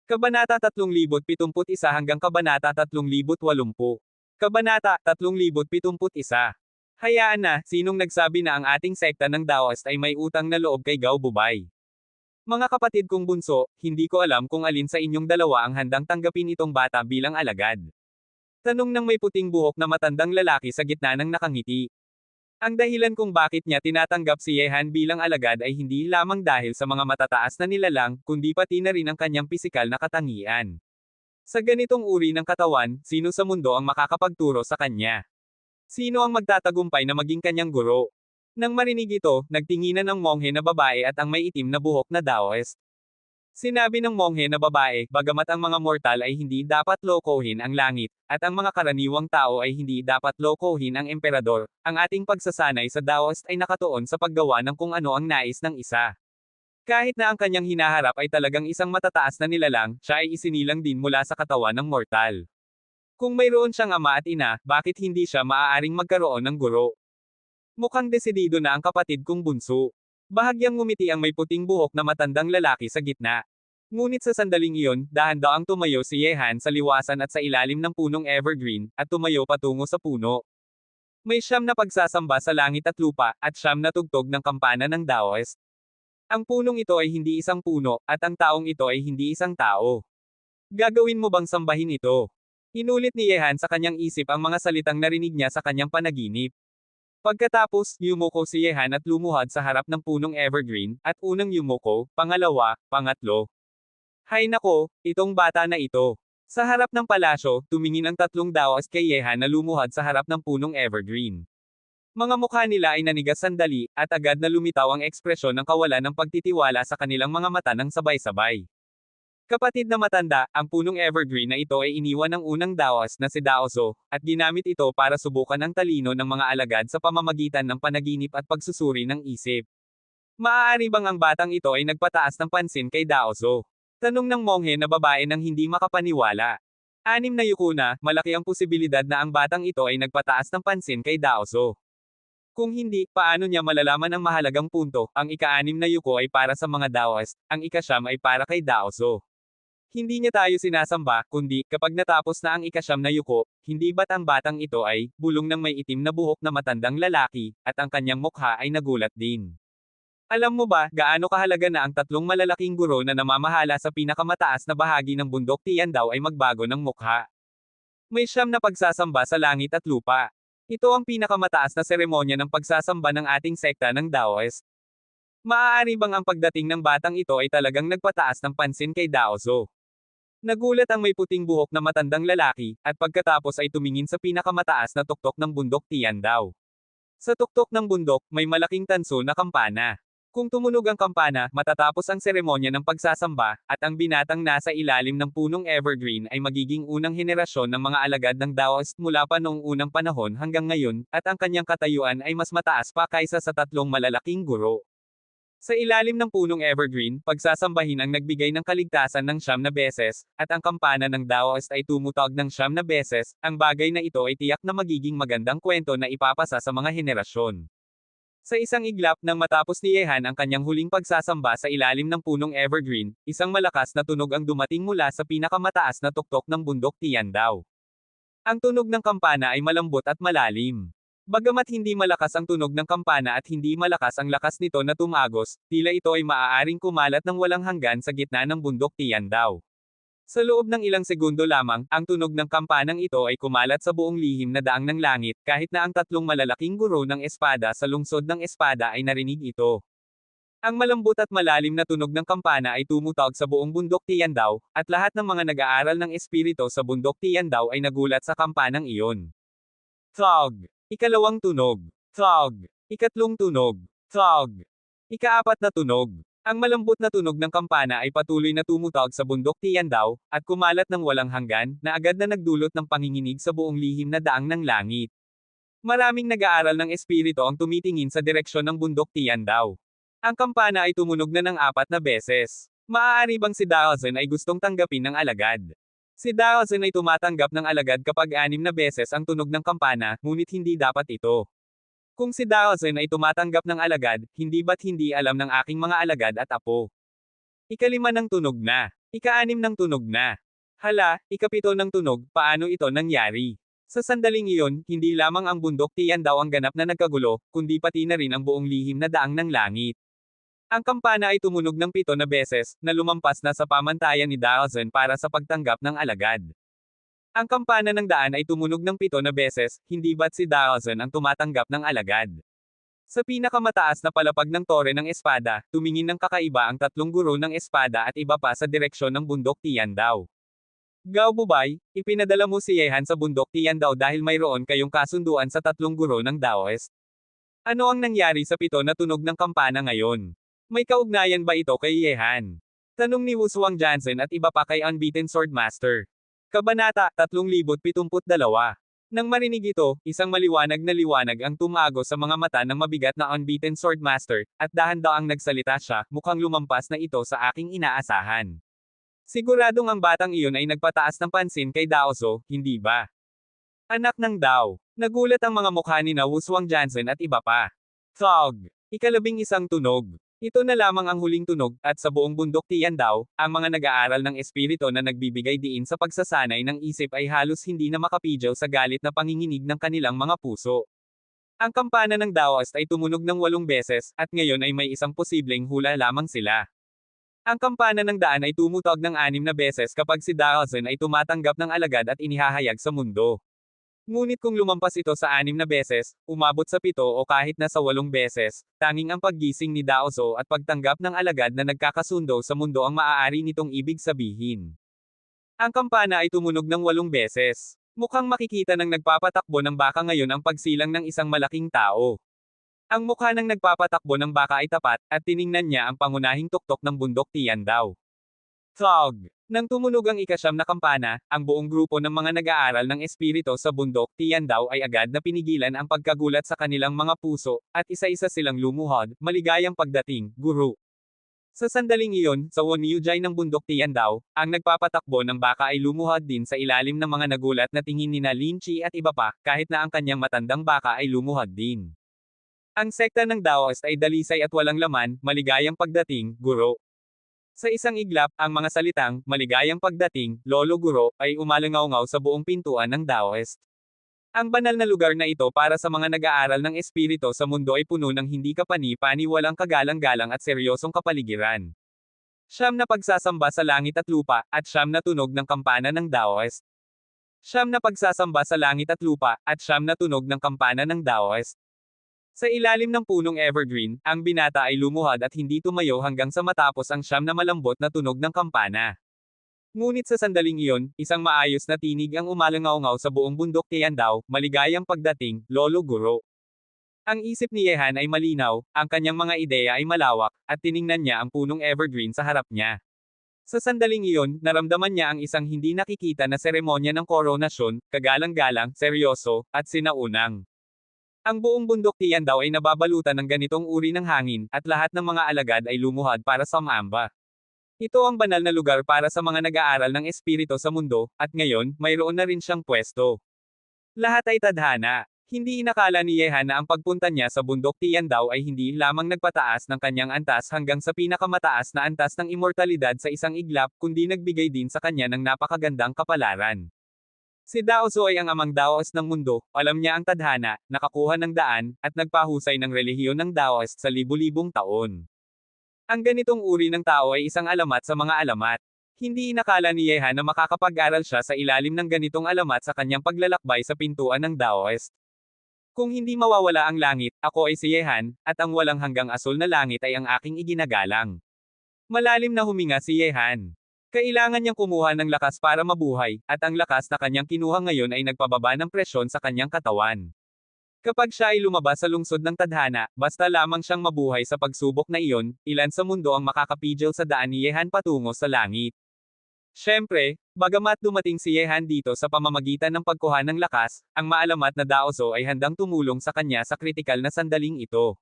Kabanata 3071 hanggang Kabanata 3080. Kabanata 3071. Hayaan na, sinong nagsabi na ang ating sekta ng Daoist ay may utang na loob kay Gao Bubay? Mga kapatid kong bunso, hindi ko alam kung alin sa inyong dalawa ang handang tanggapin itong bata bilang alagad. Tanong ng may puting buhok na matandang lalaki sa gitna ng nakangiti. Ang dahilan kung bakit niya tinatanggap si Yehan bilang alagad ay hindi lamang dahil sa mga matataas na nilalang, kundi pati na rin ang kanyang pisikal na katangian. Sa ganitong uri ng katawan, sino sa mundo ang makakapagturo sa kanya? Sino ang magtatagumpay na maging kanyang guro? Nang marinig ito, nagtinginan ang monghe na babae at ang may itim na buhok na Daoist. Sinabi ng monghe na babae, bagamat ang mga mortal ay hindi dapat lokohin ang langit, at ang mga karaniwang tao ay hindi dapat lokohin ang emperador, ang ating pagsasanay sa Daoist ay nakatuon sa paggawa ng kung ano ang nais ng isa. Kahit na ang kanyang hinaharap ay talagang isang matataas na nilalang, siya ay isinilang din mula sa katawan ng mortal. Kung mayroon siyang ama at ina, bakit hindi siya maaaring magkaroon ng guro? Mukhang desidido na ang kapatid kong bunso. Bahagyang ngumiti ang may puting buhok na matandang lalaki sa gitna. Ngunit sa sandaling iyon, dahan-daang tumayo si Yehan sa liwasan at sa ilalim ng punong evergreen, at tumayo patungo sa puno. May siyam na pagsasamba sa langit at lupa, at siyam na tugtog ng kampana ng Daoist. Ang punong ito ay hindi isang puno, at ang taong ito ay hindi isang tao. Gagawin mo bang sambahin ito? Inulit ni Yehan sa kanyang isip ang mga salitang narinig niya sa kanyang panaginip. Pagkatapos, yumuko si Yehan at lumuhad sa harap ng punong evergreen, at unang yumuko, pangalawa, pangatlo. Hay nako, itong bata na ito. Sa harap ng palasyo, tumingin ang tatlong Daoist kay Yehan na lumuhad sa harap ng punong evergreen. Mga mukha nila ay nanigas sandali, at agad na lumitaw ang ekspresyon ng kawalan ng pagtitiwala sa kanilang mga mata ng sabay-sabay. Kapatid na matanda, ang punong evergreen na ito ay iniwan ng unang Daoist na si Daozo, at ginamit ito para subukan ang talino ng mga alagad sa pamamagitan ng panaginip at pagsusuri ng isip. Maaari bang ang batang ito ay nagpataas ng pansin kay Daozo? Tanong ng monghe na babae nang hindi makapaniwala. 6 na yuko na, malaki ang posibilidad na ang batang ito ay nagpataas ng pansin kay Daozo. Kung hindi, paano niya malalaman ang mahalagang punto? Ang ika-6 na yuko ay para sa mga Daoist, ang ika-9 ay para kay Daozo. Hindi niya tayo sinasamba, kundi, kapag natapos na ang ika-9 na yuko, hindi ba't ang batang ito ay, bulong ng may itim na buhok na matandang lalaki, at ang kanyang mukha ay nagulat din. Alam mo ba, gaano kahalaga na ang tatlong malalaking guro na namamahala sa pinakamataas na bahagi ng bundok Tiandaw ay magbago ng mukha? May 9 na pagsasamba sa langit at lupa. Ito ang pinakamataas na seremonya ng pagsasamba ng ating sekta ng Daoist. Maaari bang ang pagdating ng batang ito ay talagang nagpataas ng pansin kay Daozo? Nagulat ang may puting buhok na matandang lalaki, at pagkatapos ay tumingin sa pinakamataas na tuktok ng bundok Tiandaw. Sa tuktok ng bundok, may malaking tanso na kampana. Kung tumunog ang kampana, matatapos ang seremonya ng pagsasamba, at ang binatang nasa ilalim ng punong evergreen ay magiging unang henerasyon ng mga alagad ng Daoist mula pa noong unang panahon hanggang ngayon, at ang kanyang katayuan ay mas mataas pa kaysa sa tatlong malalaking guro. Sa ilalim ng punong evergreen, pagsasambahin ang nagbigay ng kaligtasan ng 9 na beses, at ang kampana ng Daoist ay tumutog ng 9 na beses, ang bagay na ito ay tiyak na magiging magandang kwento na ipapasa sa mga henerasyon. Sa isang iglap nang matapos ni Yehan ang kanyang huling pagsasamba sa ilalim ng punong evergreen, isang malakas na tunog ang dumating mula sa pinakamataas na tuktok ng bundok Tiandaw. Ang tunog ng kampana ay malambot at malalim. Bagamat hindi malakas ang tunog ng kampana at hindi malakas ang lakas nito na tumagos, tila ito ay maaaring kumalat ng walang hanggan sa gitna ng bundok Tiandaw. Sa loob ng ilang segundo lamang, ang tunog ng kampanang ito ay kumalat sa buong lihim na daang ng langit, kahit na ang tatlong malalaking guro ng espada sa lungsod ng espada ay narinig ito. Ang malambot at malalim na tunog ng kampana ay tumutog sa buong bundok Tiandaw, at lahat ng mga nag-aaral ng espiritu sa bundok Tiandaw ay nagulat sa kampanang iyon. Tog! Ikalawang tunog. Tog. Ikatlong tunog. Tog. Ikaapat na tunog. Ang malambot na tunog ng kampana ay patuloy na tumutog sa bundok Tiandaw, at kumalat ng walang hanggan, na agad na nagdulot ng panginginig sa buong lihim na daang ng langit. Maraming nag-aaral ng espiritu ang tumitingin sa direksyon ng bundok Tiandaw. Ang kampana ay tumunog na ng 4 na beses. Maaari bang si Daozen ay gustong tanggapin ng alagad? Si Daozen ay tumatanggap ng alagad kapag 6 na beses ang tunog ng kampana, ngunit hindi dapat ito. Kung si Daozen ay tumatanggap ng alagad, hindi ba't hindi alam ng aking mga alagad at apo? Ika-5 ng tunog na. Ika-6 ng tunog na. Hala, ika-7 ng tunog, paano ito nangyari? Sa sandaling iyon, hindi lamang ang bundok Tiandaw ang ganap na nagkagulo, kundi pati na rin ang buong lihim na daang ng langit. Ang kampana ay tumunog ng 7 na beses, na lumampas na sa pamantayan ni Daozen para sa pagtanggap ng alagad. Ang kampana ng daan ay tumunog ng 7 na beses, hindi ba't si Daozen ang tumatanggap ng alagad. Sa pinakamataas na palapag ng tore ng espada, tumingin ng kakaiba ang 3 guro ng espada at iba pa sa direksyon ng bundok Tiandaw. Gao Bubay, ipinadala mo si Yehan sa bundok Tiandaw dahil mayroon kayong kasunduan sa 3 guro ng Daoist. Ano ang nangyari sa 7 na tunog ng kampana ngayon? May kaugnayan ba ito kay Yehan? Tanong ni Wuswang Jansen at iba pa kay Unbeaten Swordmaster. Kabanata 3072. Nang marinig ito, isang maliwanag na liwanag ang tumago sa mga mata ng mabigat na Unbeaten Swordmaster, at dahan-daang nagsalita siya, mukhang lumampas na ito sa aking inaasahan. Siguradong ang batang iyon ay nagpataas ng pansin kay Daozo, hindi ba? Anak ng Dao. Nagulat ang mga mukha ni Wuswang Jansen at iba pa. Thog. Ika-11 tunog. Ito na lamang ang huling tunog, at sa buong bundok Tiandaw, ang mga nag-aaral ng espiritu na nagbibigay diin sa pagsasanay ng isip ay halos hindi na makapigil sa galit na panginginig ng kanilang mga puso. Ang kampana ng Daoist ay tumunog ng 8 beses, at ngayon ay may isang posibleng hula lamang sila. Ang kampana ng daan ay tumutog ng 6 na beses kapag si Daozen ay tumatanggap ng alagad at inihahayag sa mundo. Ngunit kung lumampas ito sa 6 na beses, umabot sa 7 o kahit na sa 8 beses, tanging ang paggising ni Daozo at pagtanggap ng alagad na nagkakasundo sa mundo ang maaari nitong ibig sabihin. Ang kampana ay tumunog ng 8 beses. Mukhang makikita ng nagpapatakbo ng baka ngayon ang pagsilang ng isang malaking tao. Ang mukha ng nagpapatakbo ng baka ay tapat, at tiningnan niya ang pangunahing tuktok ng bundok Tiandaw. Thog! Nang tumunog ang ika-9 na kampana, ang buong grupo ng mga nag-aaral ng espiritu sa bundok Tiandaw ay agad na pinigilan ang pagkagulat sa kanilang mga puso, at isa-isa silang lumuhod, maligayang pagdating, guru. Sa sandaling iyon, sa Wonyujay ng bundok Tiandaw, ang nagpapatakbo ng baka ay lumuhod din sa ilalim ng mga nagulat na tingin ni Lin Chi at iba pa, kahit na ang kanyang matandang baka ay lumuhod din. Ang sekta ng Daoist ay dalisay at walang laman, maligayang pagdating, guro. Sa isang iglap, ang mga salitang, maligayang pagdating, lolo guro, ay umalangaw-ngaw sa buong pintuan ng Daoist. Ang banal na lugar na ito para sa mga nag-aaral ng espiritu sa mundo ay puno ng hindi kapani-pani, walang kagalang-galang at seryosong kapaligiran. 9 na pagsasamba sa langit at lupa, at 9 na tunog ng kampana ng Daoist. 9 na pagsasamba sa langit at lupa, at 9 na tunog ng kampana ng Daoist. Sa ilalim ng punong evergreen, ang binata ay lumuhod at hindi tumayo hanggang sa matapos ang 9 na malambot na tunog ng kampana. Ngunit sa sandaling iyon, isang maayos na tinig ang umalangaw-ngaw sa buong bundok Tiandaw, maligayang pagdating, lolo guro. Ang isip ni Yehan ay malinaw, ang kanyang mga ideya ay malawak, at tiningnan niya ang punong evergreen sa harap niya. Sa sandaling iyon, naramdaman niya ang isang hindi nakikita na seremonya ng koronasyon, kagalang-galang, seryoso, at sinaunang. Ang buong bundok Tiandaw ay nababalutan ng ganitong uri ng hangin, at lahat ng mga alagad ay lumuhod para sa sumamba. Ito ang banal na lugar para sa mga nag-aaral ng espiritu sa mundo, at ngayon, mayroon na rin siyang pwesto. Lahat ay tadhana. Hindi inakala ni Yehan na ang pagpunta niya sa bundok Tiandaw ay hindi lamang nagpataas ng kanyang antas hanggang sa pinakamataas na antas ng immortalidad sa isang iglap, kundi nagbigay din sa kanya ng napakagandang kapalaran. Si Daozo ay ang amang Daoist ng mundo, alam niya ang tadhana, nakakuha ng daan, at nagpahusay ng relihiyon ng Daoist sa libu-libong taon. Ang ganitong uri ng tao ay isang alamat sa mga alamat. Hindi inakala ni Yehan na makakapag-aral siya sa ilalim ng ganitong alamat sa kanyang paglalakbay sa pintuan ng Daoist. Kung hindi mawawala ang langit, ako ay si Yehan, at ang walang hanggang asul na langit ay ang aking iginagalang. Malalim na huminga si Yehan. Kailangan niyang kumuha ng lakas para mabuhay, at ang lakas na kanyang kinuha ngayon ay nagpababa ng presyon sa kanyang katawan. Kapag siya ay lumabas sa lungsod ng tadhana, basta lamang siyang mabuhay sa pagsubok na iyon, ilan sa mundo ang makakapigil sa daan ni Yehan patungo sa langit. Siyempre, bagamat dumating si Yehan dito sa pamamagitan ng pagkuha ng lakas, ang maalamat na Daozo ay handang tumulong sa kanya sa kritikal na sandaling ito.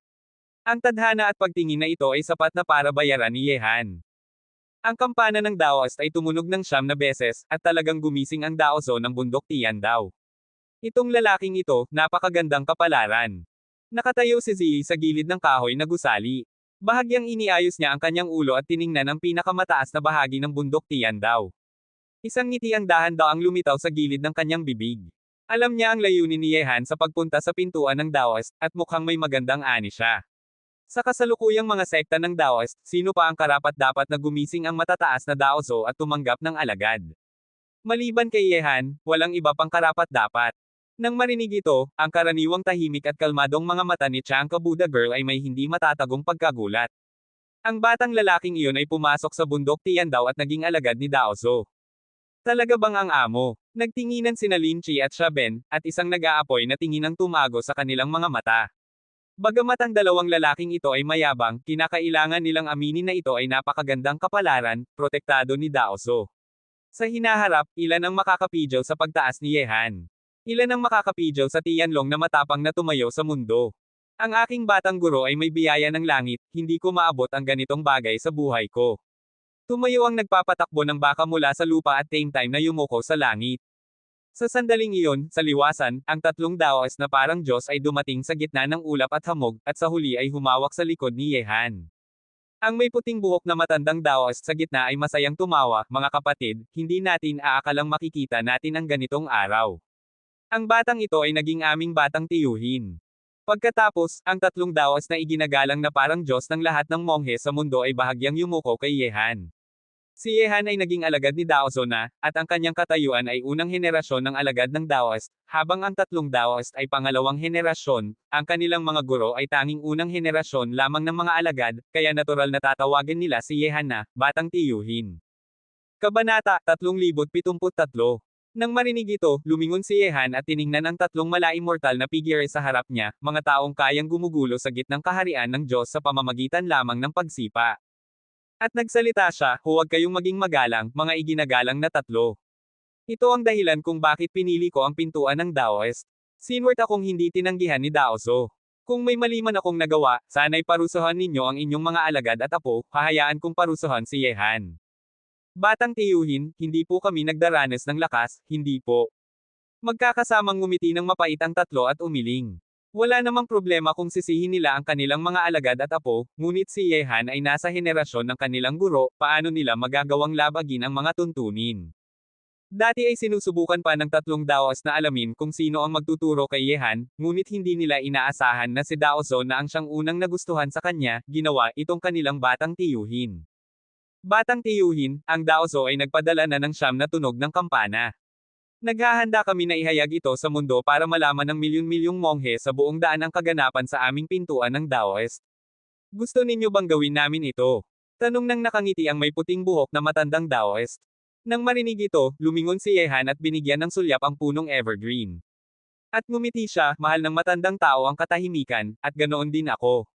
Ang tadhana at pagtingin na ito ay sapat na para bayaran ni Yehan. Ang kampana ng Daoist ay tumunog ng 9 na beses, at talagang gumising ang Daozo ng bundok Tiandaw. Itong lalaking ito, napakagandang kapalaran. Nakatayo si Ziyi sa gilid ng kahoy na gusali. Bahagyang iniayos niya ang kanyang ulo at tiningnan ang pinakamataas na bahagi ng bundok Tiandaw. Isang ngiti ang dahan-daang lumitaw sa gilid ng kanyang bibig. Alam niya ang layunin ni Yehan sa pagpunta sa pintuan ng Daoist, at mukhang may magandang ani siya. Sa kasalukuyang mga sekta ng Daoist, sino pa ang karapat-dapat na gumising ang matataas na Daozo at tumanggap ng alagad? Maliban kay Yehan, walang iba pang karapat-dapat. Nang marinig ito, ang karaniwang tahimik at kalmadong mga mata ni Changka Buddha Girl ay may hindi matatagong pagkagulat. Ang batang lalaking iyon ay pumasok sa bundok Tiandaw at naging alagad ni Daozo. Talaga bang ang amo? Nagtinginan sina Lin Chi at Shaben, at isang nag-aapoy na tingin ang tumago sa kanilang mga mata. Bagamat ang dalawang lalaking ito ay mayabang, kinakailangan nilang aminin na ito ay napakagandang kapalaran, protektado ni Daozo. Sa hinaharap, ilan ang makakapidyaw sa pagtaas ni Yehan? Ilan ang makakapidyaw sa Tianlong na matapang na tumayo sa mundo? Ang aking batang guro ay may biyaya ng langit, hindi ko maabot ang ganitong bagay sa buhay ko. Tumayo ang nagpapatakbo ng baka mula sa lupa at same time na yumuko sa langit. Sa sandaling iyon, sa liwasan, ang tatlong Daoist na parang Diyos ay dumating sa gitna ng ulap at hamog, at sa huli ay humawak sa likod ni Yehan. Ang may puting buhok na matandang Daoist sa gitna ay masayang tumawa, mga kapatid, hindi natin aakalang makikita natin ang ganitong araw. Ang batang ito ay naging aming batang tiyuhin. Pagkatapos, ang tatlong Daoist na iginagalang na parang Diyos ng lahat ng monghe sa mundo ay bahagyang yumuko kay Yehan. Si Yehan ay naging alagad ni Daozo na, at ang kanyang katayuan ay unang henerasyon ng alagad ng Daoist, habang ang tatlong Daoist ay pangalawang henerasyon, ang kanilang mga guro ay tanging unang henerasyon lamang ng mga alagad, kaya natural na tatawagan nila si Yehan na, batang tiyuhin. Kabanata 3073. Nang marinig ito, lumingon si Yehan at tiningnan ang tatlong mala-immortal na figure sa harap niya, mga taong kayang gumugulo sa gitnang kaharian ng Diyos sa pamamagitan lamang ng pagsipa. At nagsalita siya, huwag kayong maging magalang, mga iginagalang na tatlo. Ito ang dahilan kung bakit pinili ko ang pintuan ng Daoist. Sinwert akong hindi tinanggihan ni Daozo. Kung may mali man akong nagawa, sana'y parusahan ninyo ang inyong mga alagad at apo, hahayaan kong parusahan si Yehan. Batang tiyuhin, hindi po kami nagdaranas ng lakas, hindi po. Magkakasamang ngumiti ng mapait ang tatlo at umiling. Wala namang problema kung sisihin nila ang kanilang mga alagad at apo, ngunit si Yehan ay nasa henerasyon ng kanilang guro, paano nila magagawang labagin ang mga tuntunin. Dati ay sinusubukan pa ng tatlong Daoist na alamin kung sino ang magtuturo kay Yehan, ngunit hindi nila inaasahan na si Daozo na ang siyang unang nagustuhan sa kanya, ginawa itong kanilang batang tiyuhin. Batang tiyuhin, ang Daozo ay nagpadala na ng 9 na tunog ng kampana. Naghahanda kami na ihayag ito sa mundo para malaman ng milyon-milyong monghe sa buong daan ang kaganapan sa aming pintuan ng Daoist. Gusto ninyo bang gawin namin ito? Tanong ng nakangiti ang may puting buhok na matandang Daoist. Nang marinig ito, lumingon si Yehan at binigyan ng sulyap ang punong evergreen. At ngumiti siya, mahal ng matandang tao ang katahimikan, at ganoon din ako.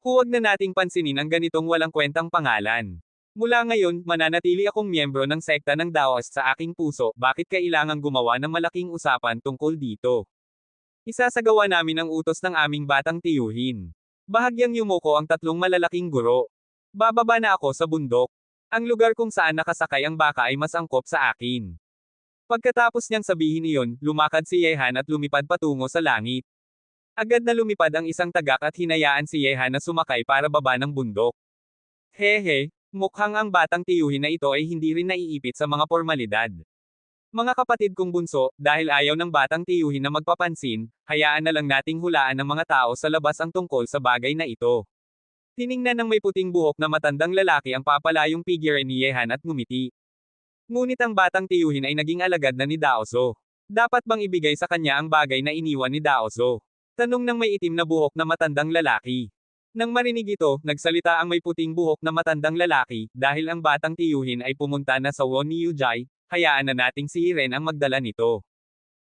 Huwag na nating pansinin ang ganitong walang kwentang pangalan. Mula ngayon, mananatili akong miyembro ng sekta ng Daoist sa aking puso, bakit kailangang gumawa ng malaking usapan tungkol dito? Isasagawa namin ang utos ng aming batang tiyuhin. Bahagyang yumuko ang tatlong malalaking guro. Bababa na ako sa bundok. Ang lugar kung saan nakasakay ang baka ay mas angkop sa akin. Pagkatapos niyang sabihin iyon, lumakad si Yehan at lumipad patungo sa langit. Agad na lumipad ang isang tagak at hinayaan si Yehan na sumakay para baba ng bundok. Hehe. Mukhang ang batang tiyuhin na ito ay hindi rin naiipit sa mga formalidad. Mga kapatid kong bunso, dahil ayaw ng batang tiyuhin na magpapansin, hayaan na lang nating hulaan ng mga tao sa labas ang tungkol sa bagay na ito. Tiningnan ng may puting buhok na matandang lalaki ang papalayong figure ni Yehan at ngumiti. Ngunit ang batang tiyuhin ay naging alagad na ni Daozo. Dapat bang ibigay sa kanya ang bagay na iniwan ni Daozo? Tanong ng may itim na buhok na matandang lalaki. Nang marinig ito, nagsalita ang may puting buhok na matandang lalaki, dahil ang batang tiyuhin ay pumunta na sa Wonyujai, hayaan na nating si Iren ang magdala nito.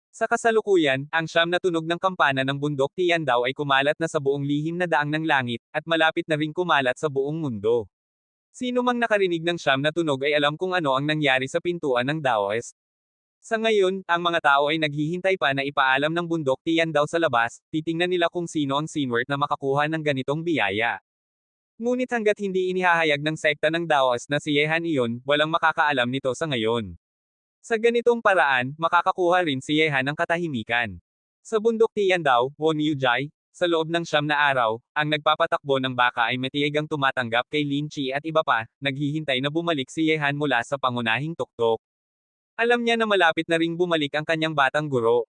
Sa kasalukuyan, ang 9 na tunog ng kampana ng bundok Tiandaw ay kumalat na sa buong lihim na daang ng langit, at malapit na ring kumalat sa buong mundo. Sino mang nakarinig ng 9 na tunog ay alam kung ano ang nangyari sa pintuan ng Daoist. Sa ngayon, ang mga tao ay naghihintay pa na ipaalam ng bundok Tiandaw sa labas, titingnan nila kung sino ang sinwert na makakuha ng ganitong biyaya. Ngunit hanggat hindi inihahayag ng sekta ng Daoist na si Yehan iyon, walang makakaalam nito sa ngayon. Sa ganitong paraan, makakakuha rin si Yehan ng katahimikan. Sa bundok Tiandaw, Wonyujai, sa loob ng 9 na araw, ang nagpapatakbo ng baka ay matiyagang tumatanggap kay Lin Chi at iba pa, naghihintay na bumalik si Yehan mula sa pangunahing tuktok. Alam niya na malapit na ring bumalik ang kanyang batang guro.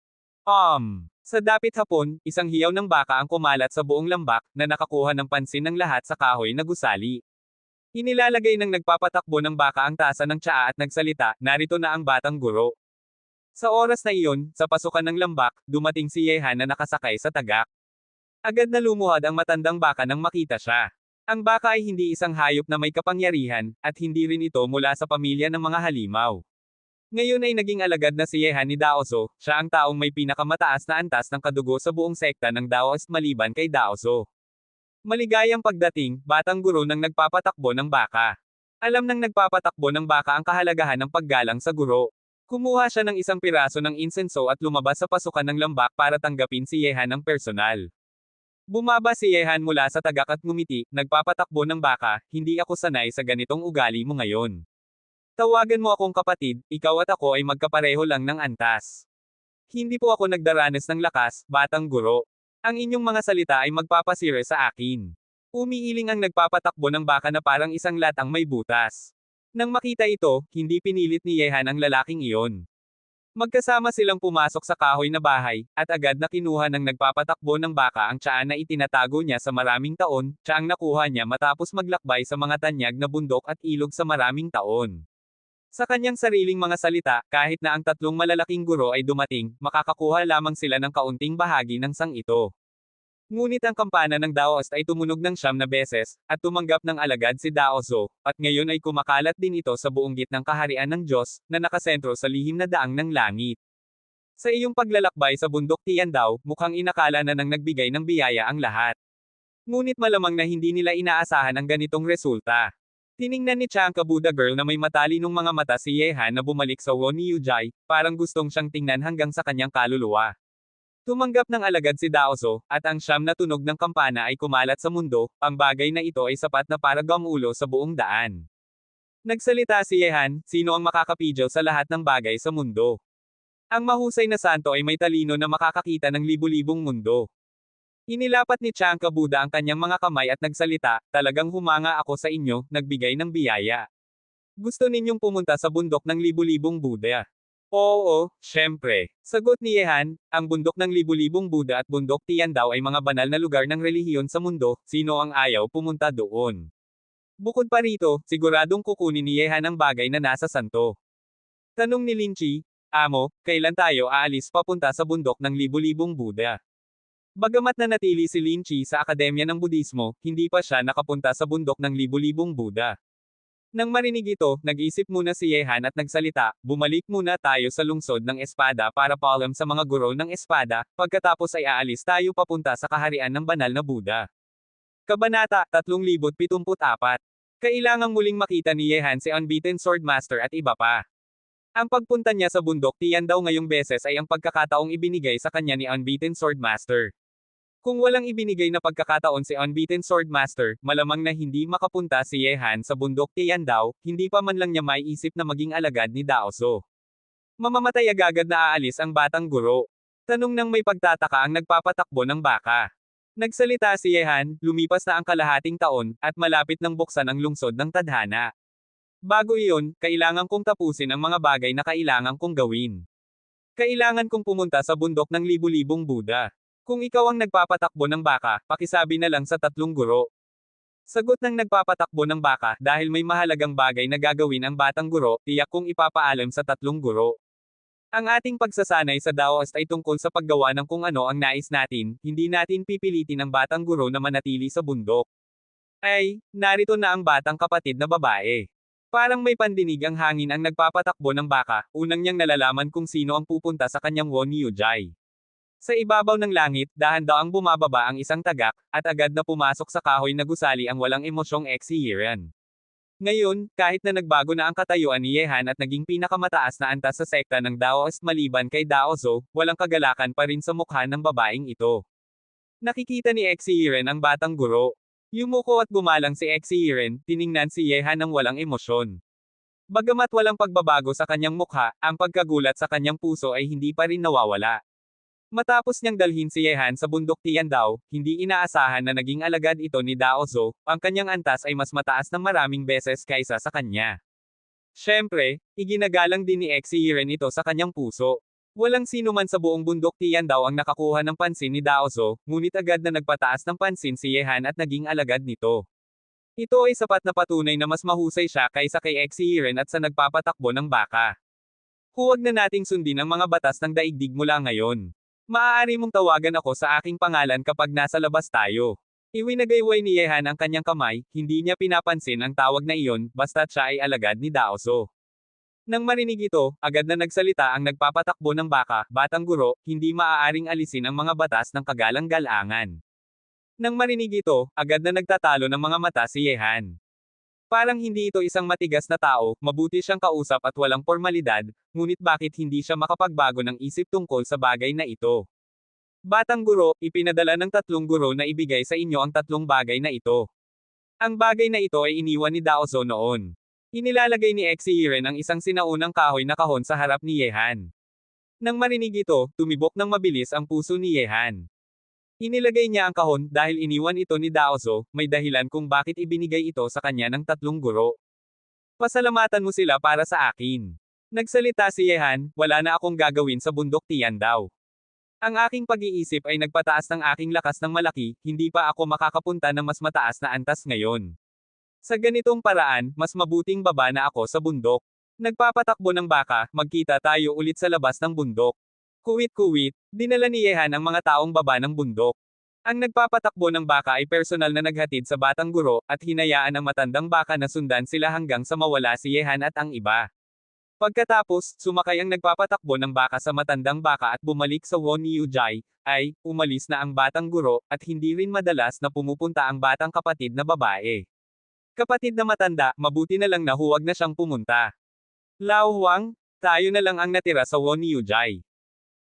Sa dapit hapon, isang hiyaw ng baka ang kumalat sa buong lambak, na nakakuha ng pansin ng lahat sa kahoy na gusali. Inilalagay ng nagpapatakbo ng baka ang tasa ng tsaa at nagsalita, narito na ang batang guro. Sa oras na iyon, sa pasukan ng lambak, dumating si Yehan na nakasakay sa tagak. Agad na lumuhad ang matandang baka nang makita siya. Ang baka ay hindi isang hayop na may kapangyarihan, at hindi rin ito mula sa pamilya ng mga halimaw. Ngayon ay naging alagad na si Yehan ni Daoso, siya ang taong may pinakamataas na antas ng kadugo sa buong sekta ng Daoist maliban kay Daoso. Maligayang pagdating, batang guro ng nagpapatakbo ng baka. Alam ng nagpapatakbo ng baka ang kahalagahan ng paggalang sa guro. Kumuha siya ng isang piraso ng insenso at lumabas sa pasukan ng lambak para tanggapin si Yehan ng personal. Bumaba si Yehan mula sa tagak at ngumiti, nagpapatakbo ng baka, hindi ako sanay sa ganitong ugali mo ngayon. Tawagan mo akong kapatid, ikaw at ako ay magkapareho lang ng antas. Hindi po ako nagdaranas ng lakas, batang guro. Ang inyong mga salita ay magpapasira sa akin. Umiiling ang nagpapatakbo ng baka na parang isang latang may butas. Nang makita ito, hindi pinilit ni Yehan ang lalaking iyon. Magkasama silang pumasok sa kahoy na bahay, at agad na kinuha ng nagpapatakbo ng baka ang tsaa na itinatago niya sa maraming taon, tsaang nakuha niya matapos maglakbay sa mga tanyag na bundok at ilog sa maraming taon. Sa kanyang sariling mga salita, kahit na ang tatlong malalaking guro ay dumating, makakakuha lamang sila ng kaunting bahagi ng sang ito. Ngunit ang kampana ng Daoist ay tumunog ng 9 na beses, at tumanggap ng alagad si Daoso, at ngayon ay kumakalat din ito sa buong gitnang kaharian ng Diyos, na nakasentro sa lihim na daang ng langit. Sa iyong paglalakbay sa bundok Tiandaw, mukhang inakala na nang nagbigay ng biyaya ang lahat. Ngunit malamang na hindi nila inaasahan ang ganitong resulta. Tiningnan ni Changka Buddha Girl na may matalinong mga mata si Yehan na bumalik sa Wonyujai, parang gustong siyang tingnan hanggang sa kanyang kaluluwa. Tumanggap ng alagad si Daoso, at ang 9 na tunog ng kampana ay kumalat sa mundo, ang bagay na ito ay sapat na para gamulo sa buong daan. Nagsalita si Yehan, sino ang makakapidyaw sa lahat ng bagay sa mundo? Ang mahusay na santo ay may talino na makakakita ng libu-libong mundo. Inilapat ni Changka Buddha ang kanyang mga kamay at nagsalita, talagang humanga ako sa inyo, nagbigay ng biyaya. Gusto ninyong pumunta sa bundok ng libu-libong Buddha? Oo, syempre. Sagot ni Yehan, ang bundok ng libu-libong Buddha at bundok Tiandaw ay mga banal na lugar ng relihiyon sa mundo, sino ang ayaw pumunta doon? Bukod pa rito, siguradong kukunin ni Yehan ang bagay na nasa santo. Tanong ni Lin Chi, Amo, kailan tayo aalis papunta sa bundok ng libu-libong Buddha? Bagamat nanatili si Lin Chi sa Akademya ng Budismo, hindi pa siya nakapunta sa bundok ng libu-libong Buddha. Nang marinig ito, nag-isip muna si Yehan at nagsalita, bumalik muna tayo sa lungsod ng espada para paalam sa mga guro ng espada, pagkatapos ay aalis tayo papunta sa kaharian ng banal na Buddha. Kabanata 3074. Kailangang muling makita ni Yehan si Unbeaten Swordmaster at iba pa. Ang pagpunta niya sa bundok Tiandaw ngayong beses ay ang pagkakataong ibinigay sa kanya ni Unbeaten Swordmaster. Kung walang ibinigay na pagkakataon si Unbeaten Swordmaster, malamang na hindi makapunta si Yehan sa bundok Tiandaw, hindi pa man lang niya maiisip na maging alagad ni Daoso. Mamamatay agad na aalis ang batang guro. Tanong ng may pagtataka ang nagpapatakbo ng baka. Nagsalita si Yehan, lumipas na ang kalahating taon, at malapit nang buksan ang lungsod ng tadhana. Bago iyon, kailangan kong tapusin ang mga bagay na kailangan kong gawin. Kailangan kong pumunta sa bundok ng libu-libong Buddha. Kung ikaw ang nagpapatakbo ng baka, pakisabi na lang sa tatlong guro. Sagot ng nagpapatakbo ng baka, dahil may mahalagang bagay na gagawin ang batang guro, tiyak kong ipapaalam sa tatlong guro. Ang ating pagsasanay sa Daoist ay tungkol sa paggawa ng kung ano ang nais natin, hindi natin pipilitin ang batang guro na manatili sa bundok. Ay, narito na ang batang kapatid na babae. Parang may pandinig ang hangin ang nagpapatakbo ng baka, unang niyang nalalaman kung sino ang pupunta sa kanyang Wonyujai. Sa ibabaw ng langit, dahan-daang bumababa ang isang tagak, at agad na pumasok sa kahoy na gusali ang walang emosyong ex-Yehan. Ngayon, kahit na nagbago na ang katayuan ni Yehan at naging pinakamataas na antas sa sekta ng Daoist maliban kay Daoso, walang kagalakan pa rin sa mukha ng babaeng ito. Nakikita ni ex-Yehan ang batang guro. Yumuko at gumalang si ex-Yehan, tiningnan si Yehan ng walang emosyon. Bagamat walang pagbabago sa kanyang mukha, ang pagkagulat sa kanyang puso ay hindi pa rin nawawala. Matapos niyang dalhin si Yehan sa bundok Tiandao, hindi inaasahan na naging alagad ito ni Daozo, ang kanyang antas ay mas mataas ng maraming beses kaysa sa kanya. Siyempre, iginagalang din ni Exiren ito sa kanyang puso. Walang sino man sa buong bundok Tiandao ang nakakuha ng pansin ni Daozo, ngunit agad na nagpataas ng pansin si Yehan at naging alagad nito. Ito ay sapat na patunay na mas mahusay siya kaysa kay Exiren at sa nagpapatakbo ng baka. Huwag na nating sundin ang mga batas ng daigdig mula ngayon. Maaari mong tawagan ako sa aking pangalan kapag nasa labas tayo. Iwinagayway ni Yehan ang kanyang kamay, hindi niya pinapansin ang tawag na iyon, basta't siya ay alagad ni Daozo. Nang marinig ito, agad na nagsalita ang nagpapatakbo ng baka, batang guro, hindi maaaring alisin ang mga batas ng kagalang-galangan. Nang marinig ito, agad na nagtatalo ng mga mata si Yehan. Parang hindi ito isang matigas na tao, mabuti siyang kausap at walang formalidad, ngunit bakit hindi siya makapagbago ng isip tungkol sa bagay na ito? Batang guro, ipinadala ng 3 guro na ibigay sa inyo ang 3 bagay na ito. Ang bagay na ito ay iniwan ni Daozo noon. Inilalagay ni Exiren ang isang sinaunang kahoy na kahon sa harap ni Yehan. Nang marinig ito, tumibok ng mabilis ang puso ni Yehan. Inilagay niya ang kahon dahil iniwan ito ni Daozo, may dahilan kung bakit ibinigay ito sa kanya ng 3 guro. Pasalamatan mo sila para sa akin. Nagsalita si Yehan, wala na akong gagawin sa bundok Tiandao. Ang aking pag-iisip ay nagpataas ng aking lakas ng malaki, hindi pa ako makakapunta ng mas mataas na antas ngayon. Sa ganitong paraan, mas mabuting baba na ako sa bundok. Nagpapatakbo ng baka, magkita tayo ulit sa labas ng bundok. Kuwit-kuwit, dinala ni Yehan ang mga taong baba ng bundok. Ang nagpapatakbo ng baka ay personal na naghatid sa batang guro, at hinayaan ang matandang baka na sundan sila hanggang sa mawala si Yehan at ang iba. Pagkatapos, sumakay ang nagpapatakbo ng baka sa matandang baka at bumalik sa Won Yujai, ay, umalis na ang batang guro, at hindi rin madalas na pumupunta ang batang kapatid na babae. Kapatid na matanda, mabuti na lang na huwag na siyang pumunta. Lao Huang, tayo na lang ang natira sa Won Yujai.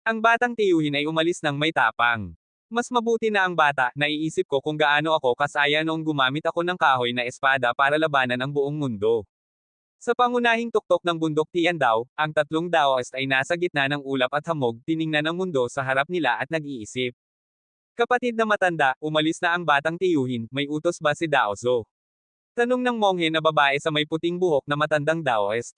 Ang batang tiyuhin ay umalis ng may tapang. Mas mabuti na ang bata, naiisip ko kung gaano ako kasaya noong gumamit ako ng kahoy na espada para labanan ang buong mundo. Sa pangunahing tuktok ng bundok Tiandao, ang 3 Daoist ay nasa gitna ng ulap at hamog, tiningnan ang mundo sa harap nila at nag-iisip. Kapatid na matanda, umalis na ang batang tiyuhin, may utos ba si Daozo? Tanong ng monghe na babae sa may puting buhok na matandang Daoist.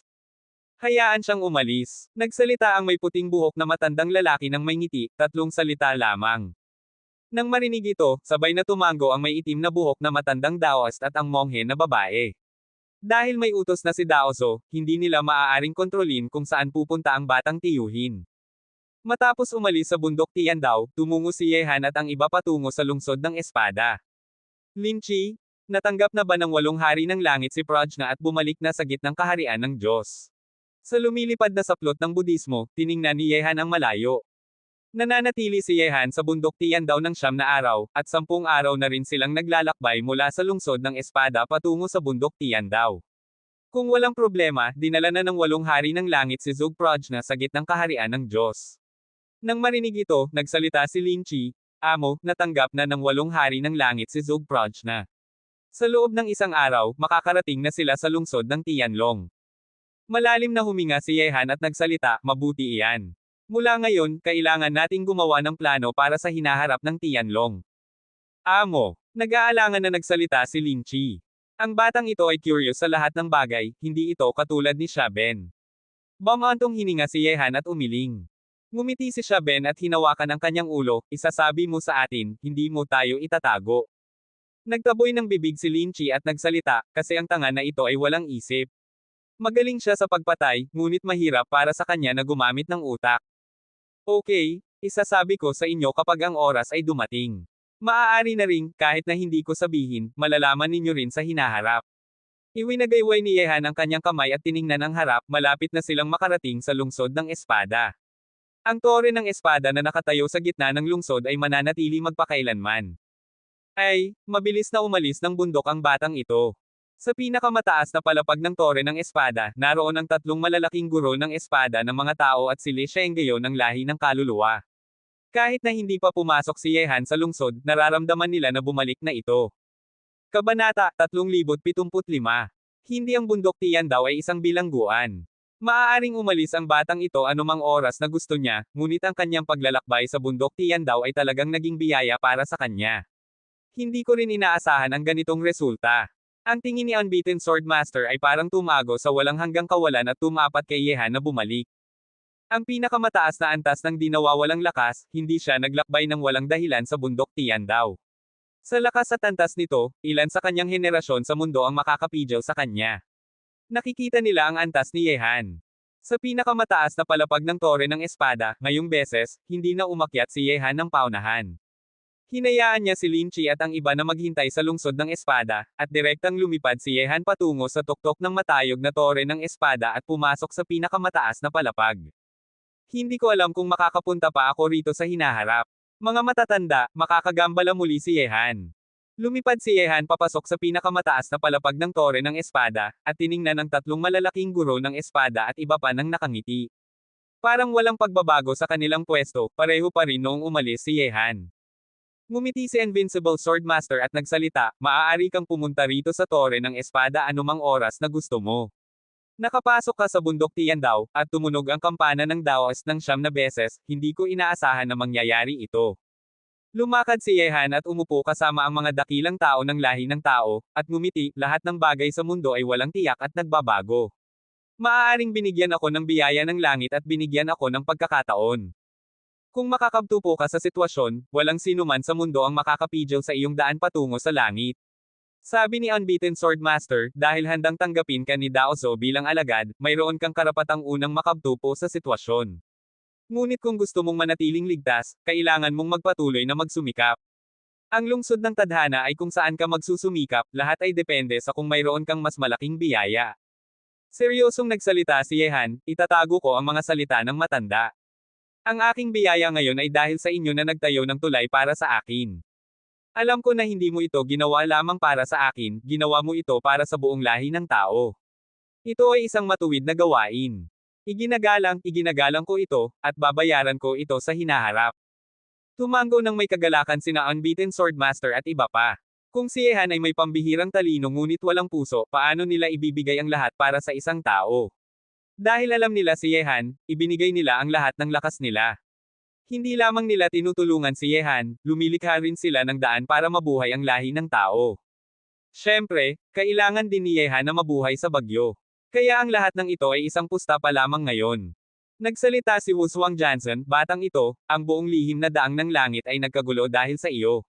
Hayaan siyang umalis. Nagsalita ang may puting buhok na matandang lalaki ng may ngiti, 3 salita lamang. Nang marinig ito, sabay na tumango ang may itim na buhok na matandang Daoist at ang monghe na babae. Dahil may utos na si Daozo, hindi nila maaaring kontrolin kung saan pupunta ang batang tiyuhin. Matapos umalis sa bundok Tiandao, tumungo si Yehan at ang iba patungo sa lungsod ng espada. Linchi, natanggap na ba ng 8 hari ng langit si Prajna at bumalik na sa gitnang kaharian ng Diyos? Sa lumilipad na saplot ng Budismo, tiningnan ni Yehan ang malayo. Nananatili si Yehan sa bundok Tiandao ng 9 na araw, at 10 araw na rin silang naglalakbay mula sa lungsod ng espada patungo sa bundok Tiandao. Kung walang problema, dinala na ng 8 hari ng langit si Zug Prajna sa gitnang kaharian ng Diyos. Nang marinig ito, nagsalita si Linchi, Amo, natanggap na ng 8 hari ng langit si Zug Prajna. Sa loob ng 1 araw, makakarating na sila sa lungsod ng Tianlong. Malalim na huminga si Yehan at nagsalita, mabuti iyan. Mula ngayon, kailangan nating gumawa ng plano para sa hinaharap ng Tianlong. Amo, nag-aalangan na nagsalita si Linchi. Ang batang ito ay curious sa lahat ng bagay, hindi ito katulad ni Shaben. Bamantong hininga si Yehan at umiling. Ngumiti si Shaben at hinawakan ang kanyang ulo, isasabi mo sa atin, hindi mo tayo itatago. Nagtaboy ng bibig si Linchi at nagsalita, kasi ang tanga na ito ay walang isip. Magaling siya sa pagpatay, ngunit mahirap para sa kanya na gumamit ng utak. Okay, isasabi ko sa inyo kapag ang oras ay dumating. Maaari na rin, kahit na hindi ko sabihin, malalaman ninyo rin sa hinaharap. Iwinagayway ni Yehan ang kanyang kamay at tiningnan ang harap, malapit na silang makarating sa lungsod ng espada. Ang tore ng espada na nakatayo sa gitna ng lungsod ay mananatili magpakailanman. Ay, mabilis na umalis ng bundok ang batang ito. Sa pinakamataas na palapag ng tore ng espada, naroon ang 3 malalaking guro ng espada ng mga tao at si Li Shenggayo ng lahi ng kaluluwa. Kahit na hindi pa pumasok si Yehan sa lungsod, nararamdaman nila na bumalik na ito. Kabanata 3075. Hindi ang bundok Tiandao ay isang bilangguan. Maaaring umalis ang batang ito anumang oras na gusto niya, ngunit ang kanyang paglalakbay sa bundok Tiandaw ay talagang naging biyaya para sa kanya. Hindi ko rin inaasahan ang ganitong resulta. Ang tingin ni Unbeaten Swordmaster ay parang tumago sa walang hanggang kawalan at tumapat kay Yehan na bumalik. Ang pinakamataas na antas ng di nawawalang lakas, hindi siya naglakbay ng walang dahilan sa bundok Tiandaw. Sa lakas at antas nito, ilan sa kanyang henerasyon sa mundo ang makakapidyaw sa kanya. Nakikita nila ang antas ni Yehan. Sa pinakamataas na palapag ng tore ng espada, ngayong beses, hindi na umakyat si Yehan ng paunahan. Hinayaan niya si Lin Chi at ang iba na maghintay sa lungsod ng espada, at direktang lumipad si Yehan patungo sa tuktok ng matayog na tore ng espada at pumasok sa pinakamataas na palapag. Hindi ko alam kung makakapunta pa ako rito sa hinaharap. Mga matatanda, makakagambala muli si Yehan. Lumipad si Yehan papasok sa pinakamataas na palapag ng tore ng espada, at tiningnan ng tatlong malalaking guro ng espada at iba pa nang nakangiti. Parang walang pagbabago sa kanilang pwesto, pareho pa rin noong umalis si Yehan. Ngumiti si Invincible Swordmaster at nagsalita, maaari kang pumunta rito sa tore ng espada anumang oras na gusto mo. Nakapasok ka sa bundok Tiandaw, at tumunog ang kampana ng Daoist ng 9 beses, hindi ko inaasahan na mangyayari ito. Lumakad si Yehan at umupo kasama ang mga dakilang tao ng lahi ng tao, at ngumiti, lahat ng bagay sa mundo ay walang tiyak at nagbabago. Maaaring binigyan ako ng biyaya ng langit at binigyan ako ng pagkakataon. Kung makakabtupo ka sa sitwasyon, walang sinuman sa mundo ang makakapidyaw sa iyong daan patungo sa langit. Sabi ni Unbeaten Swordmaster, dahil handang tanggapin ka ni Daozo bilang alagad, mayroon kang karapatang unang makabtupo sa sitwasyon. Ngunit kung gusto mong manatiling ligtas, kailangan mong magpatuloy na magsumikap. Ang lungsod ng tadhana ay kung saan ka magsusumikap, lahat ay depende sa kung mayroon kang mas malaking biyaya. Seryosong nagsalita si Yehan, itatago ko ang mga salita ng matanda. Ang aking biyaya ngayon ay dahil sa inyo na nagtayo ng tulay para sa akin. Alam ko na hindi mo ito ginawa lamang para sa akin, ginawa mo ito para sa buong lahi ng tao. Ito ay isang matuwid na gawain. Iginagalang ko ito, at babayaran ko ito sa hinaharap. Tumango ng may kagalakan sina Unbeaten Swordmaster at iba pa. Kung si Yehan ay may pambihirang talino ngunit walang puso, paano nila ibibigay ang lahat para sa isang tao? Dahil alam nila si Yehan, ibinigay nila ang lahat ng lakas nila. Hindi lamang nila tinutulungan si Yehan, lumilikha rin sila ng daan para mabuhay ang lahi ng tao. Siyempre, kailangan din ni Yehan na mabuhay sa bagyo. Kaya ang lahat ng ito ay isang pusta pa lamang ngayon. Nagsalita si Wuswang Johnson, batang ito, ang buong lihim na daang ng langit ay nagkagulo dahil sa iyo.